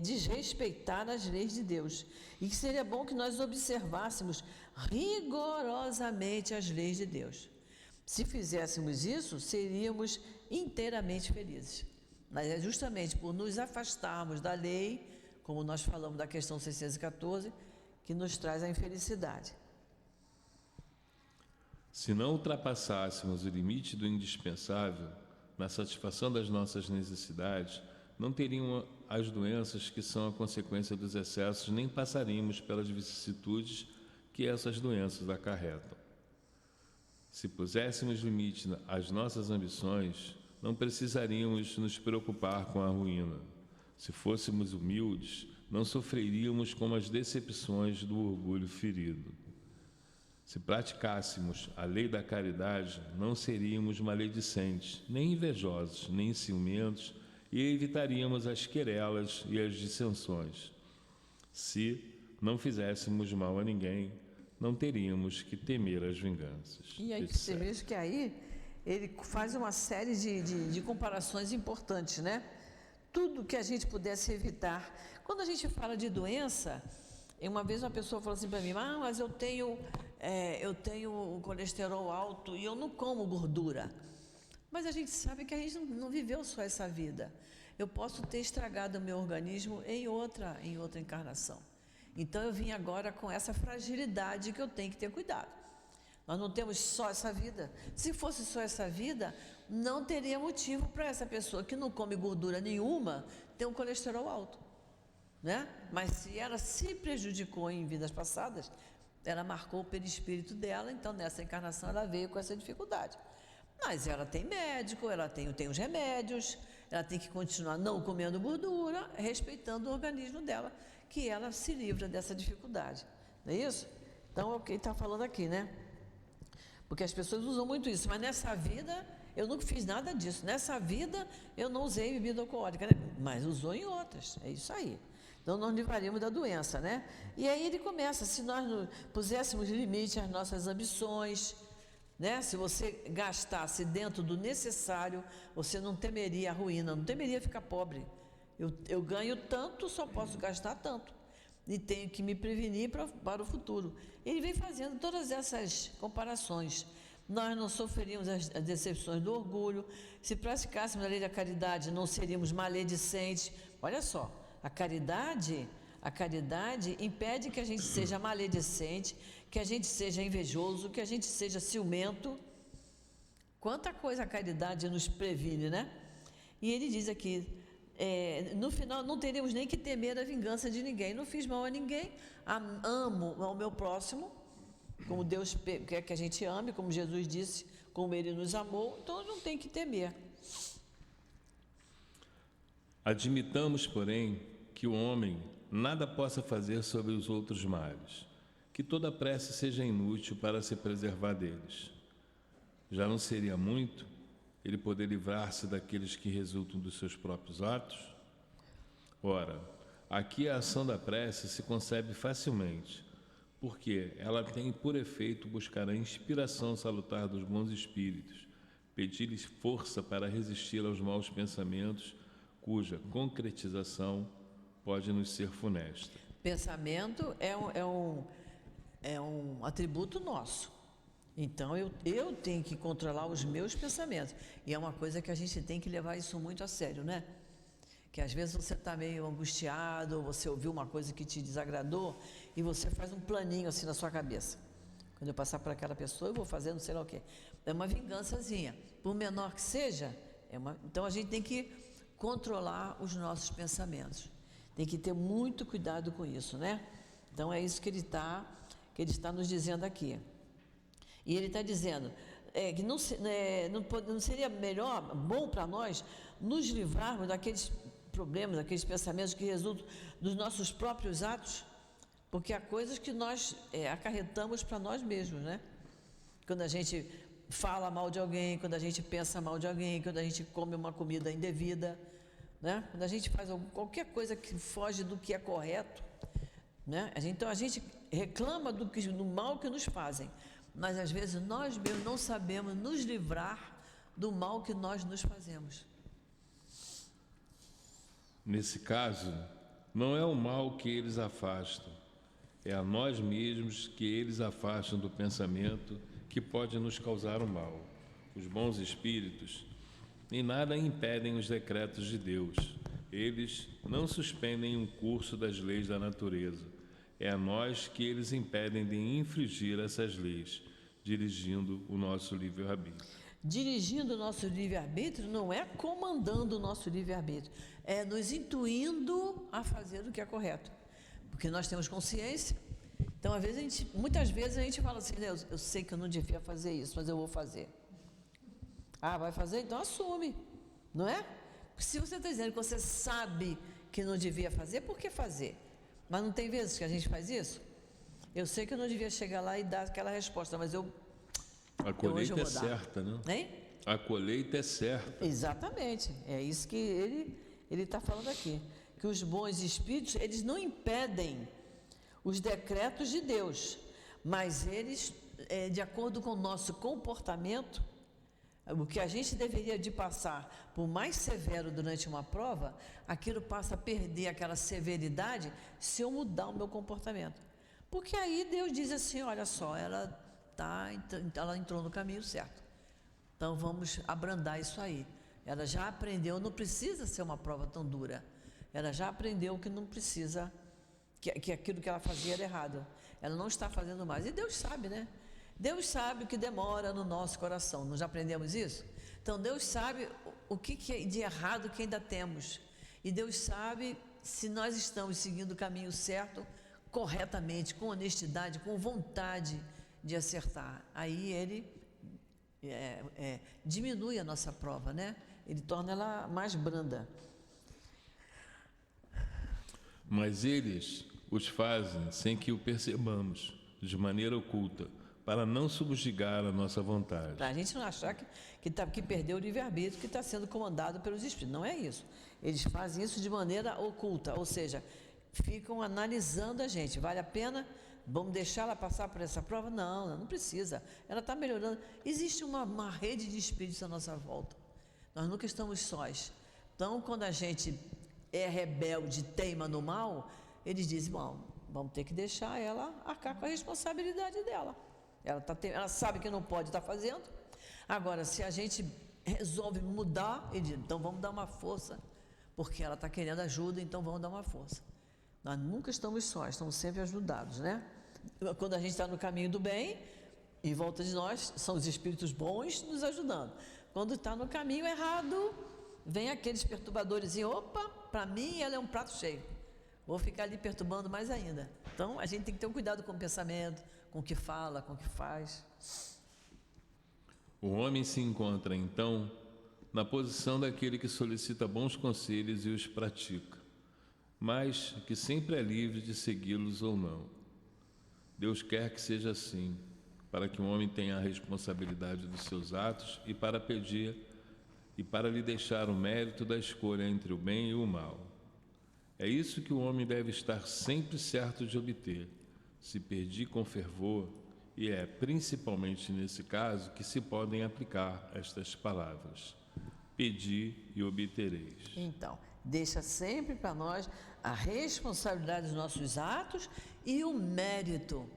desrespeitar as leis de Deus. E que seria bom que nós observássemos rigorosamente as leis de Deus. Se fizéssemos isso, seríamos inteiramente felizes. Mas é justamente por nos afastarmos da lei, como nós falamos da questão 614, que nos traz a infelicidade. Se não ultrapassássemos o limite do indispensável na satisfação das nossas necessidades, não teriam as doenças que são a consequência dos excessos, nem passaríamos pelas vicissitudes que essas doenças acarretam. Se puséssemos limite às nossas ambições, não precisaríamos nos preocupar com a ruína. Se fôssemos humildes, não sofreríamos com as decepções do orgulho ferido. Se praticássemos a lei da caridade, não seríamos maledicentes, nem invejosos, nem ciumentos, e evitaríamos as querelas e as dissensões. Se não fizéssemos mal a ninguém, não teríamos que temer as vinganças. E aí você vê que aí ele faz uma série de comparações importantes, né? Tudo que a gente pudesse evitar. Quando a gente fala de doença, uma vez uma pessoa falou assim para mim, mas eu tenho o colesterol alto e eu não como gordura. Mas a gente sabe que a gente não viveu só essa vida. Eu posso ter estragado o meu organismo em outra encarnação. Então eu vim agora com essa fragilidade que eu tenho que ter cuidado. Nós não temos só essa vida. Se fosse só essa vida, não teria motivo para essa pessoa que não come gordura nenhuma ter um colesterol alto, né? Mas se ela se prejudicou em vidas passadas, ela marcou o perispírito dela, então nessa encarnação ela veio com essa dificuldade. Mas ela tem médico, ela tem os remédios, ela tem que continuar não comendo gordura, respeitando o organismo dela, que ela se livra dessa dificuldade. Não é isso? Então é o que ele está falando aqui, né? Porque as pessoas usam muito isso, mas nessa vida Eu nunca fiz nada disso. Nessa vida, eu não usei bebida alcoólica, né? Mas usou em outras. É isso aí. Então, nós livraríamos da doença, né? E aí ele começa, se nós puséssemos limite às nossas ambições, né? Se você gastasse dentro do necessário, você não temeria a ruína, não temeria ficar pobre. Eu ganho tanto, só posso gastar tanto. E tenho que me prevenir para o futuro. Ele vem fazendo todas essas comparações. Nós não sofreríamos as decepções do orgulho. Se praticássemos a lei da caridade, não seríamos maledicentes. Olha só, a caridade impede que a gente seja maledicente, que a gente seja invejoso, que a gente seja ciumento. Quanta coisa a caridade nos previne, né? E ele diz aqui, no final não teríamos nem que temer a vingança de ninguém. Não fiz mal a ninguém, amo ao meu próximo, como Deus quer que a gente ame, como Jesus disse, como Ele nos amou, então não tem que temer. Admitamos, porém, que o homem nada possa fazer sobre os outros males, que toda prece seja inútil para se preservar deles. Já não seria muito ele poder livrar-se daqueles que resultam dos seus próprios atos? Ora, aqui a ação da prece se concebe facilmente, porque ela tem por efeito buscar a inspiração salutar dos bons espíritos, pedir-lhes força para resistir aos maus pensamentos, cuja concretização pode nos ser funesta. Pensamento é um atributo nosso. Então, eu tenho que controlar os meus pensamentos. E é uma coisa que a gente tem que levar isso muito a sério, né? Que às vezes você está meio angustiado, ou você ouviu uma coisa que te desagradou, e você faz um planinho assim na sua cabeça. Quando eu passar por aquela pessoa, eu vou fazer não sei lá o quê. É uma vingançazinha. Por menor que seja, então a gente tem que controlar os nossos pensamentos. Tem que ter muito cuidado com isso, né? Então é isso que ele está nos dizendo aqui. E ele está dizendo que não seria melhor, bom para nós, nos livrarmos daqueles problemas, daqueles pensamentos que resultam dos nossos próprios atos, porque há coisas que nós acarretamos para nós mesmos, né? Quando a gente fala mal de alguém, quando a gente pensa mal de alguém, quando a gente come uma comida indevida, né? Quando a gente faz qualquer coisa que foge do que é correto, né? Então a gente reclama do mal que nos fazem, mas às vezes nós mesmos não sabemos nos livrar do mal que nós nos fazemos. Nesse caso, não é o mal que eles afastam, é a nós mesmos que eles afastam do pensamento que pode nos causar o mal. Os bons espíritos em nada impedem os decretos de Deus. Eles não suspendem o curso das leis da natureza. É a nós que eles impedem de infringir essas leis, dirigindo o nosso livre-arbítrio. Dirigindo o nosso livre-arbítrio não é comandando o nosso livre-arbítrio, é nos intuindo a fazer o que é correto. Porque nós temos consciência. Então, muitas vezes a gente fala assim, Deus, eu sei que eu não devia fazer isso, mas eu vou fazer. Ah, vai fazer? Então assume, não é? Porque se você está dizendo que você sabe que não devia fazer, por que fazer? Mas não tem vezes que a gente faz isso? Eu sei que eu não devia chegar lá e dar aquela resposta, mas a colheita é certa, né? Hein? A colheita é certa. Exatamente. É isso que ele está falando aqui. Que os bons espíritos, eles não impedem os decretos de Deus, mas eles, de acordo com o nosso comportamento, o que a gente deveria de passar por mais severo durante uma prova, aquilo passa a perder aquela severidade se eu mudar o meu comportamento. Porque aí Deus diz assim, olha só, ela entrou no caminho certo. Então vamos abrandar isso aí. Ela já aprendeu, não precisa ser uma prova tão dura. Ela já aprendeu que não precisa, que aquilo que ela fazia era errado. Ela não está fazendo mais. E Deus sabe, né? Deus sabe o que demora no nosso coração. Nós já aprendemos isso? Então Deus sabe o que é de errado que ainda temos. E Deus sabe se nós estamos seguindo o caminho certo, corretamente, com honestidade, com vontade de acertar. Aí Ele diminui a nossa prova, né? Ele torna ela mais branda. Mas eles os fazem sem que o percebamos, de maneira oculta, para não subjugar a nossa vontade. Para a gente não achar que perdeu o livre-arbítrio, que está sendo comandado pelos espíritos. Não é isso. Eles fazem isso de maneira oculta, ou seja, ficam analisando a gente. Vale a pena? Vamos deixar ela passar por essa prova? Não, não precisa. Ela está melhorando. Existe uma rede de espíritos à nossa volta. Nós nunca estamos sós. Então, quando a gente é rebelde, teima no mal, eles dizem, bom, vamos ter que deixar ela arcar com a responsabilidade dela. Ela sabe que não pode estar fazendo. Agora, se a gente resolve mudar, ele diz, então vamos dar uma força, porque ela está querendo ajuda, então vamos dar uma força. Nós nunca estamos sós, estamos sempre ajudados, né? Quando a gente está no caminho do bem, em volta de nós, são os espíritos bons nos ajudando. Quando está no caminho errado, vem aqueles perturbadores e, opa, para mim ela é um prato cheio. Vou ficar ali perturbando mais ainda. Então, a gente tem que ter um cuidado com o pensamento, com o que fala, com o que faz. O homem se encontra, então, na posição daquele que solicita bons conselhos e os pratica, mas que sempre é livre de segui-los ou não. Deus quer que seja assim, para que o homem tenha a responsabilidade dos seus atos e para lhe deixar o mérito da escolha entre o bem e o mal. É isso que o homem deve estar sempre certo de obter, se pedir com fervor, e é principalmente nesse caso que se podem aplicar estas palavras: pedi e obtereis. Então, deixa sempre para nós a responsabilidade dos nossos atos e o mérito,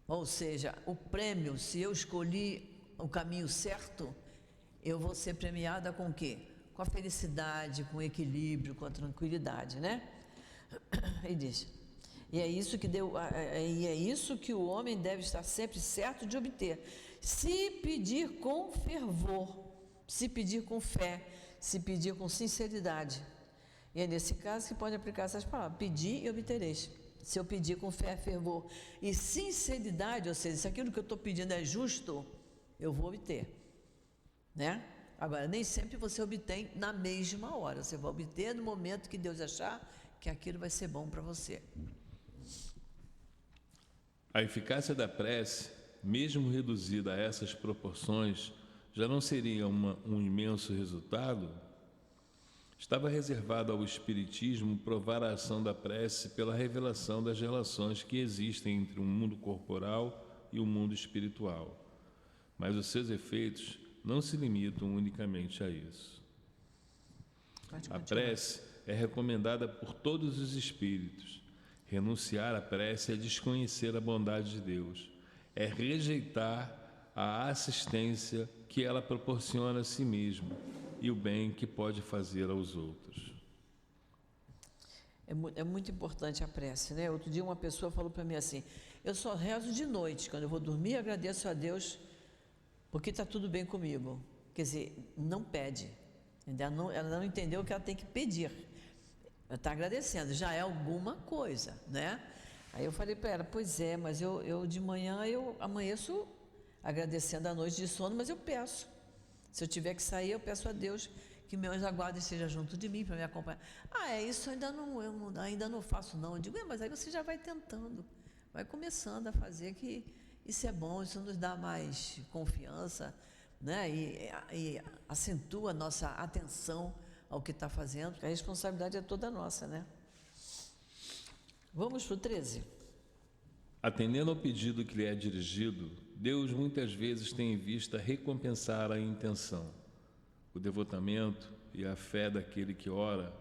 ou seja, o prêmio. Se eu escolhi o caminho certo, eu vou ser premiada com o quê? Com a felicidade, com o equilíbrio, com a tranquilidade, né? E diz, e é isso que o homem deve estar sempre certo de obter, se pedir com fervor, se pedir com fé, se pedir com sinceridade. E é nesse caso que pode aplicar essas palavras: pedir e obtereis. Se eu pedir com fé, fervor e sinceridade, ou seja, se aquilo que eu estou pedindo é justo, eu vou obter, né? Agora, nem sempre você obtém na mesma hora, você vai obter no momento que Deus achar que aquilo vai ser bom para você. A eficácia da prece, mesmo reduzida a essas proporções, já não seria um imenso resultado? Estava reservado ao Espiritismo provar a ação da prece pela revelação das relações que existem entre o mundo corporal e o mundo espiritual. Mas os seus efeitos não se limitam unicamente a isso. A prece é recomendada por todos os espíritos. Renunciar à prece é desconhecer a bondade de Deus, é rejeitar a assistência que ela proporciona a si mesma e o bem que pode fazer aos outros. É muito importante a prece, né? Outro dia uma pessoa falou para mim assim: eu só rezo de noite, quando eu vou dormir agradeço a Deus porque está tudo bem comigo. Quer dizer, não pede, ela não entendeu que ela tem que pedir. Ela está agradecendo, já é alguma coisa, né? Aí eu falei para ela: pois é, mas eu de manhã eu amanheço agradecendo a noite de sono, mas eu peço. Se eu tiver que sair, eu peço a Deus que meu anjo da guarda esteja junto de mim para me acompanhar. Isso eu ainda não faço não. Eu digo, mas aí você já vai tentando, vai começando a fazer, que isso é bom, isso nos dá mais confiança, né? E acentua a nossa atenção ao que está fazendo, porque a responsabilidade é toda nossa, né? Vamos para o 13. Atendendo ao pedido que lhe é dirigido, Deus muitas vezes tem em vista recompensar a intenção, o devotamento e a fé daquele que ora,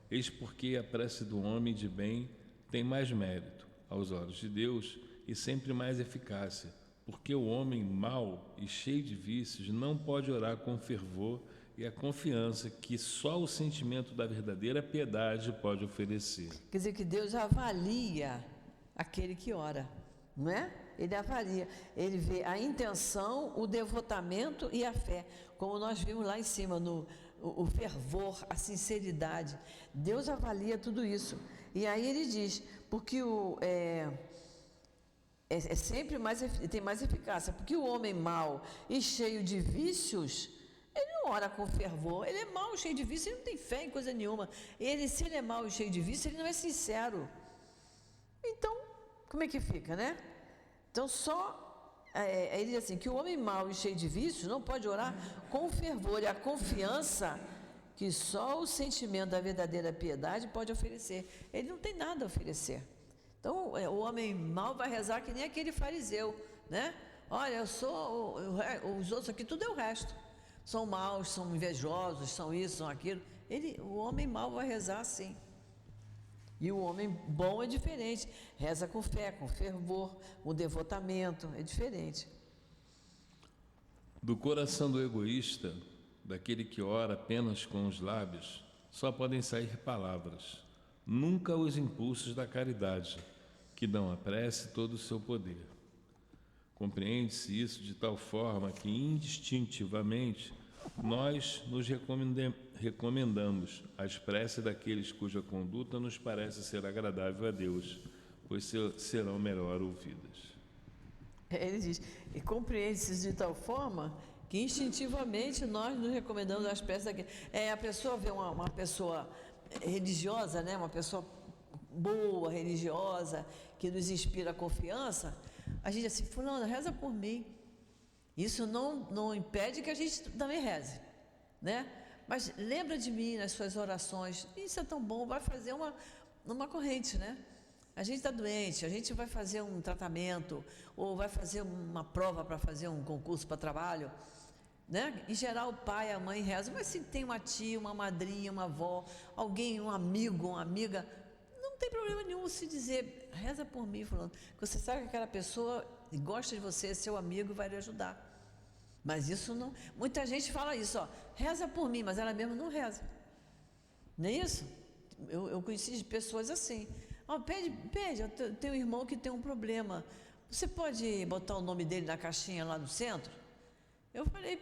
eis porque a prece do homem de bem tem mais mérito aos olhos de Deus e sempre mais eficácia, porque o homem mau e cheio de vícios não pode orar com fervor e a confiança que só o sentimento da verdadeira piedade pode oferecer. Quer dizer que Deus avalia aquele que ora, não é? Ele avalia, ele vê a intenção, o devotamento e a fé, como nós vimos lá em cima, o fervor, a sinceridade. Deus avalia tudo isso. E aí ele diz, porque é sempre tem mais eficácia, porque o homem mau e cheio de vícios, ele não ora com fervor, ele é mau, cheio de vícios, ele não tem fé em coisa nenhuma. Se ele é mau e cheio de vícios, ele não é sincero. Então, como é que fica, né? Então, só Ele diz assim, que o homem mau e cheio de vícios não pode orar com fervor e a confiança que só o sentimento da verdadeira piedade pode oferecer. Ele não tem nada a oferecer. Então, o homem mau vai rezar que nem aquele fariseu, né? Olha, eu sou, os outros aqui, tudo é o resto. São maus, são invejosos, são isso, são aquilo. O homem mau vai rezar assim. E o homem bom é diferente. Reza com fé, com fervor, com devotamento, é diferente. Do coração do egoísta, daquele que ora apenas com os lábios, só podem sair palavras, nunca os impulsos da caridade, que dão à prece todo o seu poder. Compreende-se isso de tal forma que, instintivamente, nós nos recomendamos às preces daqueles cuja conduta nos parece ser agradável a Deus, pois serão melhor ouvidas. Ele diz, e compreende-se de tal forma que instintivamente nós nos recomendamos às preces daquele. A pessoa vê uma pessoa religiosa, né? Uma pessoa boa, religiosa, que nos inspira confiança, a gente diz assim, fulano, reza por mim. Isso não impede que a gente também reze, né? Mas lembra de mim nas suas orações. Isso é tão bom, vai fazer uma corrente, né? A gente está doente, a gente vai fazer um tratamento, ou vai fazer uma prova para fazer um concurso para trabalho, né? Em geral, o pai e a mãe rezam, mas se tem uma tia, uma madrinha, uma avó, alguém, um amigo, uma amiga, não tem problema nenhum se dizer, reza por mim, fulano, porque você sabe que aquela pessoa gosta de você, é seu amigo e vai lhe ajudar. Mas isso não... Muita gente fala isso, ó, reza por mim, mas ela mesma não reza. Não é isso? Eu conheci pessoas assim. Ó, pede, eu tenho um irmão que tem um problema. Você pode botar o nome dele na caixinha lá no centro? Eu falei,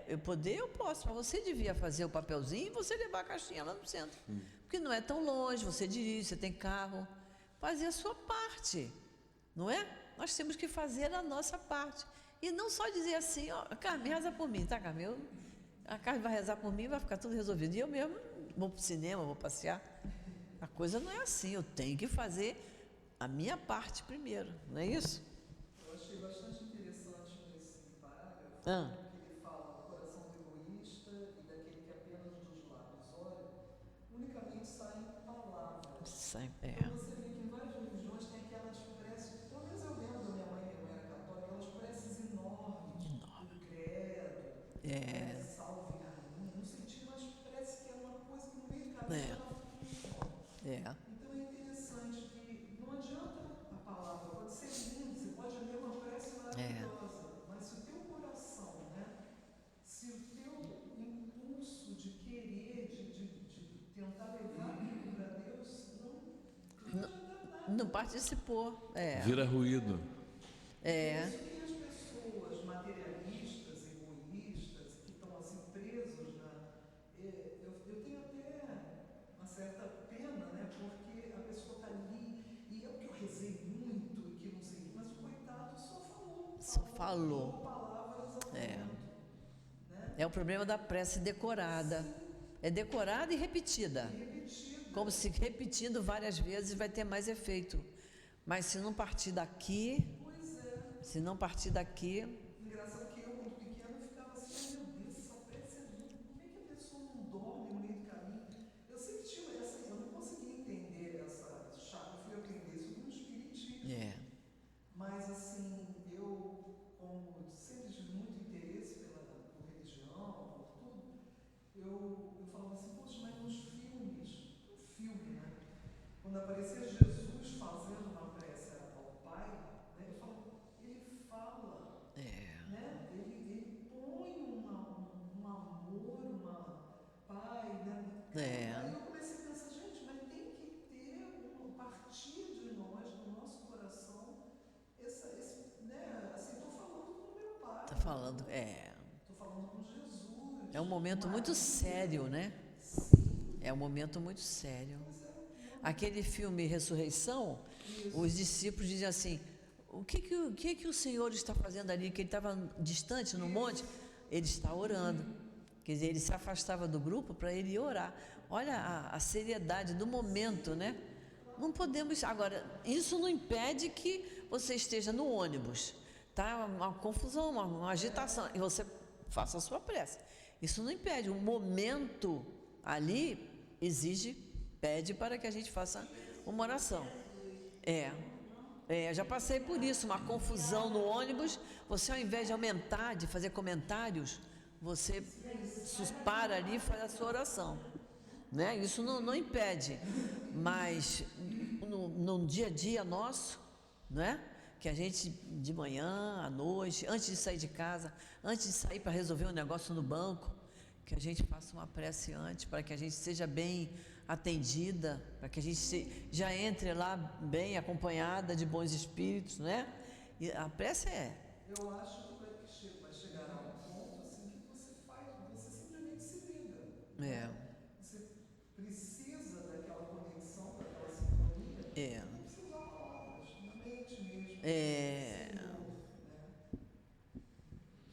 eu posso, mas você devia fazer o papelzinho e você levar a caixinha lá no centro. Porque não é tão longe, você dirige, você tem carro. Fazer a sua parte, não é? Nós temos que fazer a nossa parte. E não só dizer assim, ó, Carmen, reza por mim, tá, Carmen? A Carmen vai rezar por mim e vai ficar tudo resolvido. E eu mesmo vou para o cinema, vou passear. A coisa não é assim, eu tenho que fazer a minha parte primeiro, não é isso? Eu achei bastante interessante nesse parágrafo, que ele fala do coração do egoísta e daquele que apenas dos lábios olha, unicamente saem palavras. Então você vê que em várias religiões tem aquelas preces, pelo menos eu lembro da minha mãe era católica, aquelas preces enormes, do credo, salve rainha, no sentido, mas parece que é uma coisa que no meio do caminho Então é interessante que não adianta a palavra, pode ser linda, você pode ler uma prece maravilhosa, mas se o teu coração, né, se o teu impulso de querer, de tentar levar aquilo para Deus, não adianta nada. Não participou. Vira ruído. Isso que as pessoas materialistas, egoístas, que estão assim presos eu tenho até uma certa pena, né? Porque a pessoa está ali e é porque eu rezei muito e que não sei, mas o coitado só falou palavras ao vento, né? É o problema da prece decorada. É decorada e repetida. Como se repetindo várias vezes vai ter mais efeito. Mas se não partir daqui, Engraçado que eu, quando pequeno, ficava assim, meu Deus, essa prece é linda, como é que a pessoa não dorme no meio do caminho? Eu sempre tive eu não conseguia entender essa chave, eu fui aprender isso no espiritismo. Mas assim, eu, como sempre tive muito interesse por religião, por tudo, eu falava assim, poxa, mas nos filme, né? Quando aparecia Jesus fazendo uma prece ao Pai, né, eu falava, ele fala, né? Ele põe um amor, Pai, né? Aí eu comecei a pensar, gente, mas tem que ter partir de nós, do nosso coração, né? Assim, estou falando com o meu Pai. Estou falando com Jesus. É um momento muito sério, né? É um momento muito sério. Aquele filme Ressurreição, os discípulos dizem assim, o que o Senhor está fazendo ali? Que ele estava distante no monte, ele está orando. Quer dizer, ele se afastava do grupo para ele ir orar. Olha a seriedade do momento, né? Não podemos... Agora, isso não impede que você esteja no ônibus, está uma confusão, uma agitação, e você faça a sua prece. Isso não impede, o momento ali pede para que a gente faça uma oração. Já passei por isso, uma confusão no ônibus, você ao invés de aumentar, de fazer comentários, você para ali e faz a sua oração, né? Isso não impede, mas no dia a dia nosso, né? Que a gente de manhã, à noite, antes de sair de casa, antes de sair para resolver um negócio no banco, que a gente faça uma prece antes, para que a gente seja bem atendida, para que a gente já entre lá bem acompanhada de bons espíritos, né? E a prece Eu acho que vai chegar a um ponto assim que você simplesmente se liga. Você precisa daquela conexão, daquela sintonia. Não precisa usar palavras, na mente mesmo.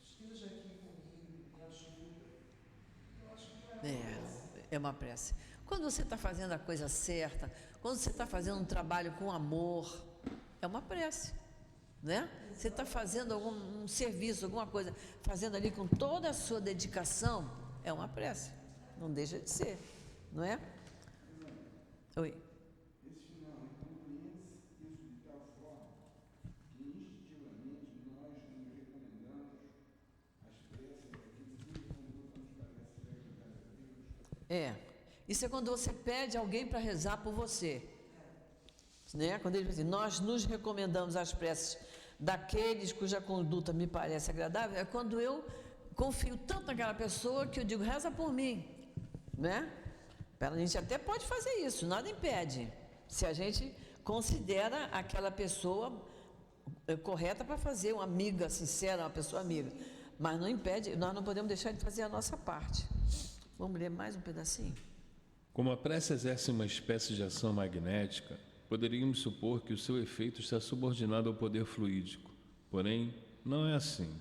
Esteja aqui comigo, me ajuda. Eu acho que é uma prece. Quando você está fazendo a coisa certa, quando você está fazendo um trabalho com amor, é uma prece, né? Você está fazendo algum serviço, alguma coisa, fazendo ali com toda a sua dedicação, é uma prece. Não deixa de ser, não é? Oi. Esse final compreende isso de tal forma que instintivamente nós nos recomendamos as preces daquilo que conduta nos parece agradar a Deus. Isso é quando você pede alguém para rezar por você, né? Quando ele diz assim, nós nos recomendamos as preces daqueles cuja conduta me parece agradável, é quando eu confio tanto naquela pessoa que eu digo, reza por mim, né? A gente até pode fazer isso, nada impede, se a gente considera aquela pessoa correta para fazer, uma amiga sincera, uma pessoa amiga, mas não impede, nós não podemos deixar de fazer a nossa parte. Vamos ler mais um pedacinho? Como a prece exerce uma espécie de ação magnética, poderíamos supor que o seu efeito está subordinado ao poder fluídico. Porém, não é assim.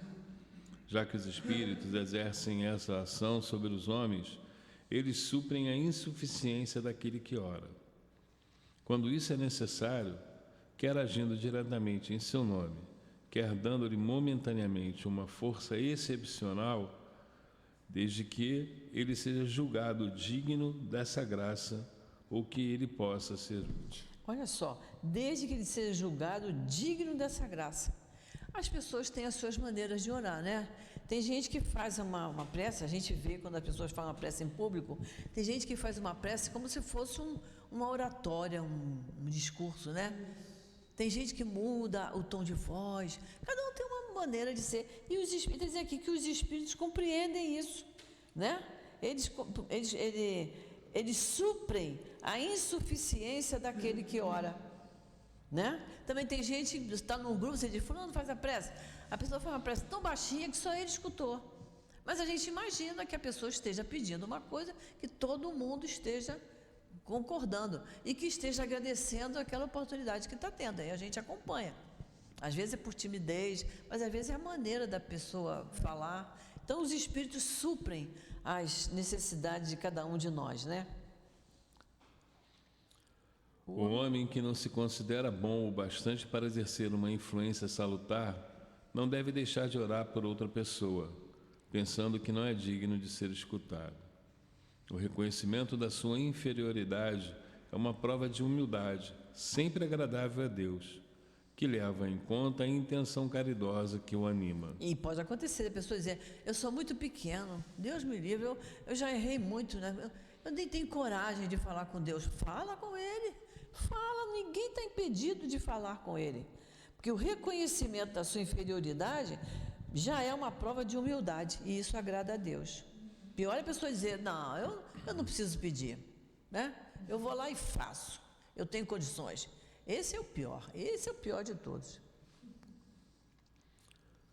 Já que os espíritos exercem essa ação sobre os homens, eles suprem a insuficiência daquele que ora. Quando isso é necessário, quer agindo diretamente em seu nome, quer dando-lhe momentaneamente uma força excepcional, desde que ele seja julgado digno dessa graça ou que ele possa ser útil. Olha só, desde que ele seja julgado digno dessa graça. As pessoas têm as suas maneiras de orar, né? Tem gente que faz uma prece, a gente vê quando as pessoas fazem uma prece em público, tem gente que faz uma prece como se fosse uma oratória, um discurso, né? Tem gente que muda o tom de voz, cada um tem uma maneira de ser, e os espíritos dizem aqui que os espíritos compreendem isso, né? Eles suprem a insuficiência daquele que ora, né? Também tem gente que está num grupo, você diz, fulano faz a prece, a pessoa faz uma prece tão baixinha que só ele escutou, mas a gente imagina que a pessoa esteja pedindo uma coisa que todo mundo esteja concordando e que esteja agradecendo aquela oportunidade que está tendo, aí a gente acompanha. Às vezes é por timidez, mas às vezes é a maneira da pessoa falar. Então os espíritos suprem as necessidades de cada um de nós, né? O homem que não se considera bom o bastante para exercer uma influência salutar não deve deixar de orar por outra pessoa, pensando que não é digno de ser escutado. O reconhecimento da sua inferioridade é uma prova de humildade, sempre agradável a Deus, que leva em conta a intenção caridosa que o anima. E pode acontecer a pessoa dizer, eu sou muito pequeno, Deus me livre, eu já errei muito, né? Eu nem tenho coragem de falar com Deus. Fala com Ele, fala, ninguém está impedido de falar com Ele. Porque o reconhecimento da sua inferioridade já é uma prova de humildade, e isso agrada a Deus. Pior é a pessoa dizer, não, eu não preciso pedir, né? Eu vou lá e faço, eu tenho condições. Esse é o pior de todos.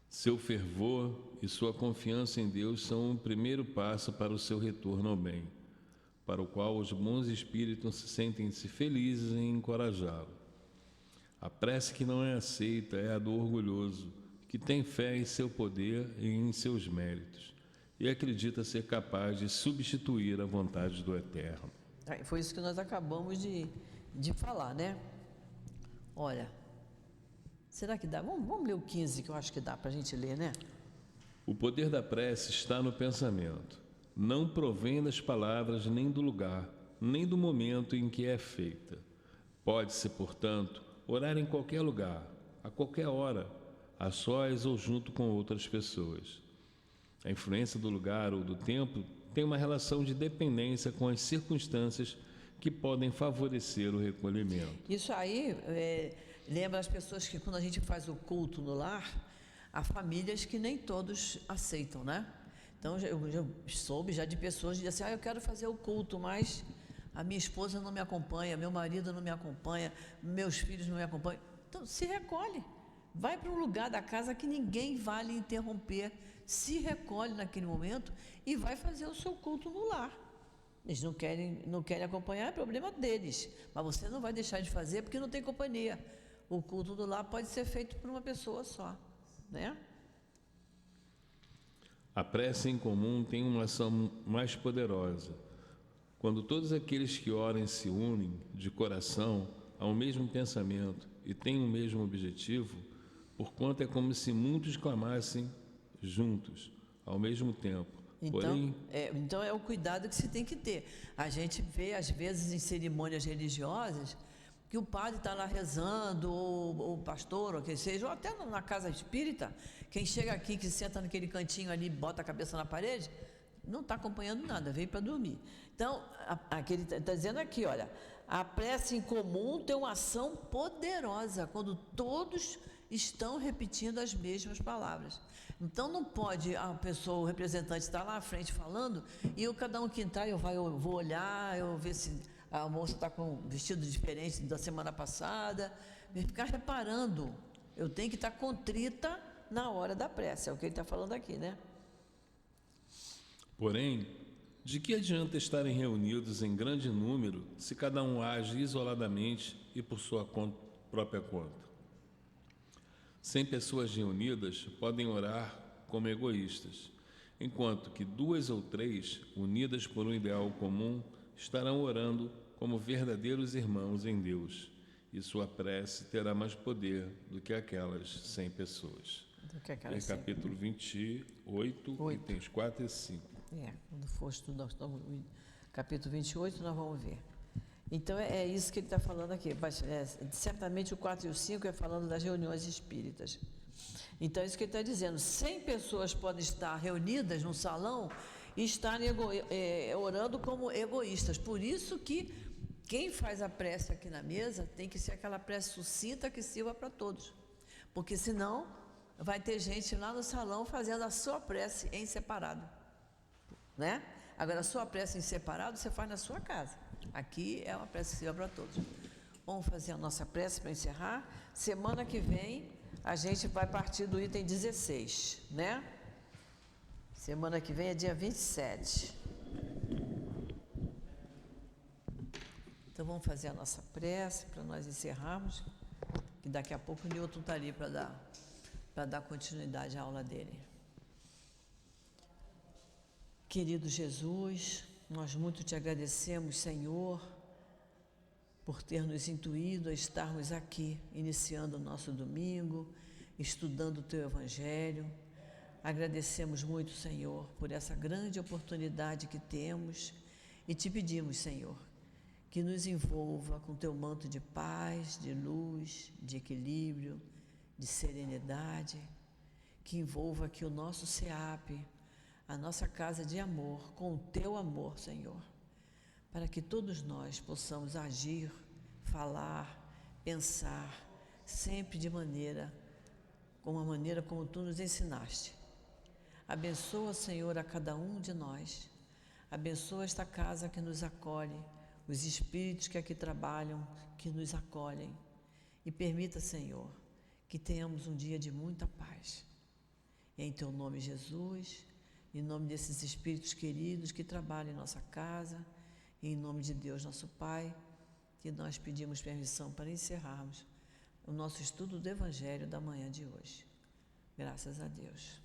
Seu fervor e sua confiança em Deus são o primeiro passo para o seu retorno ao bem, para o qual os bons espíritos sentem-se felizes em encorajá-lo. A prece que não é aceita é a do orgulhoso, que tem fé em seu poder e em seus méritos, e acredita ser capaz de substituir a vontade do Eterno. Foi isso que nós acabamos de falar, né? Olha, Será que dá? Vamos ler o 15, que eu acho que dá para a gente ler, né? O poder da prece está no pensamento. Não provém das palavras, nem do lugar, nem do momento em que é feita. Pode-se, portanto, orar em qualquer lugar, a qualquer hora, a sós ou junto com outras pessoas. A influência do lugar ou do tempo tem uma relação de dependência com as circunstâncias que podem favorecer o recolhimento. Isso aí lembra as pessoas que quando a gente faz o culto no lar, há famílias que nem todos aceitam, né? Então, eu já soube já de pessoas que dizem assim, eu quero fazer o culto, mas a minha esposa não me acompanha, meu marido não me acompanha, meus filhos não me acompanham. Então, se recolhe. Vai para um lugar da casa que ninguém vai lhe interromper. Se recolhe naquele momento e vai fazer o seu culto no lar. Eles não querem acompanhar, é problema deles. Mas você não vai deixar de fazer porque não tem companhia. O culto do lar pode ser feito por uma pessoa só, né? A prece em comum tem uma ação mais poderosa. Quando todos aqueles que oram se unem de coração ao mesmo pensamento e têm o mesmo objetivo, porquanto é como se muitos clamassem juntos, ao mesmo tempo. Então é o cuidado que se tem que ter. A gente vê, às vezes, em cerimônias religiosas, que o padre está lá rezando, ou o pastor, ou quem seja, ou até na casa espírita, quem chega aqui, que senta naquele cantinho ali, bota a cabeça na parede, não está acompanhando nada, veio para dormir. Então, aqui ele está dizendo aqui, olha, a prece em comum tem uma ação poderosa, quando todos estão repetindo as mesmas palavras. Então, não pode a pessoa, o representante está lá à frente falando, e cada um que entrar, eu vou olhar, eu vou ver se a moça está com um vestido diferente da semana passada, ficar reparando. Eu tenho que estar contrita na hora da prece, é o que ele está falando aqui, né? Porém, de que adianta estarem reunidos em grande número se cada um age isoladamente e por sua própria conta? 100 pessoas reunidas podem orar como egoístas, enquanto que 2 ou 3, unidas por um ideal comum, estarão orando como verdadeiros irmãos em Deus, e sua prece terá mais poder do que aquelas 100 pessoas. Capítulo 28, itens 4 e 5. Quando for estudar o capítulo 28, nós vamos ver. Então, é isso que ele está falando aqui. Certamente o 4 e o 5 é falando das reuniões espíritas. Então, é isso que ele está dizendo. 100 pessoas podem estar reunidas num salão e estarem orando como egoístas. Por isso que quem faz a prece aqui na mesa tem que ser aquela prece sucinta que sirva para todos. Porque senão vai ter gente lá no salão fazendo a sua prece em separado, né? Agora, a sua prece em separado você faz na sua casa. Aqui é uma prece que sirva para todos. Vamos fazer a nossa prece para encerrar. Semana que vem a gente vai partir do item 16, né? Semana que vem é dia 27. Então vamos fazer a nossa prece para nós encerrarmos, que daqui a pouco o Newton está ali para dar continuidade à aula dele. Querido Jesus, nós muito te agradecemos, Senhor, por ter nos intuído a estarmos aqui, iniciando o nosso domingo, estudando o Teu Evangelho. Agradecemos muito, Senhor, por essa grande oportunidade que temos e te pedimos, Senhor, que nos envolva com Teu manto de paz, de luz, de equilíbrio, de serenidade, que envolva aqui o nosso SEAP, a nossa casa de amor, com o Teu amor, Senhor, para que todos nós possamos agir, falar, pensar, sempre com a maneira como Tu nos ensinaste. Abençoa, Senhor, a cada um de nós. Abençoa esta casa que nos acolhe, os espíritos que aqui trabalham, que nos acolhem. E permita, Senhor, que tenhamos um dia de muita paz. Em Teu nome, Jesus, em nome desses espíritos queridos que trabalham em nossa casa, e em nome de Deus, nosso Pai, que nós pedimos permissão para encerrarmos o nosso estudo do Evangelho da manhã de hoje. Graças a Deus.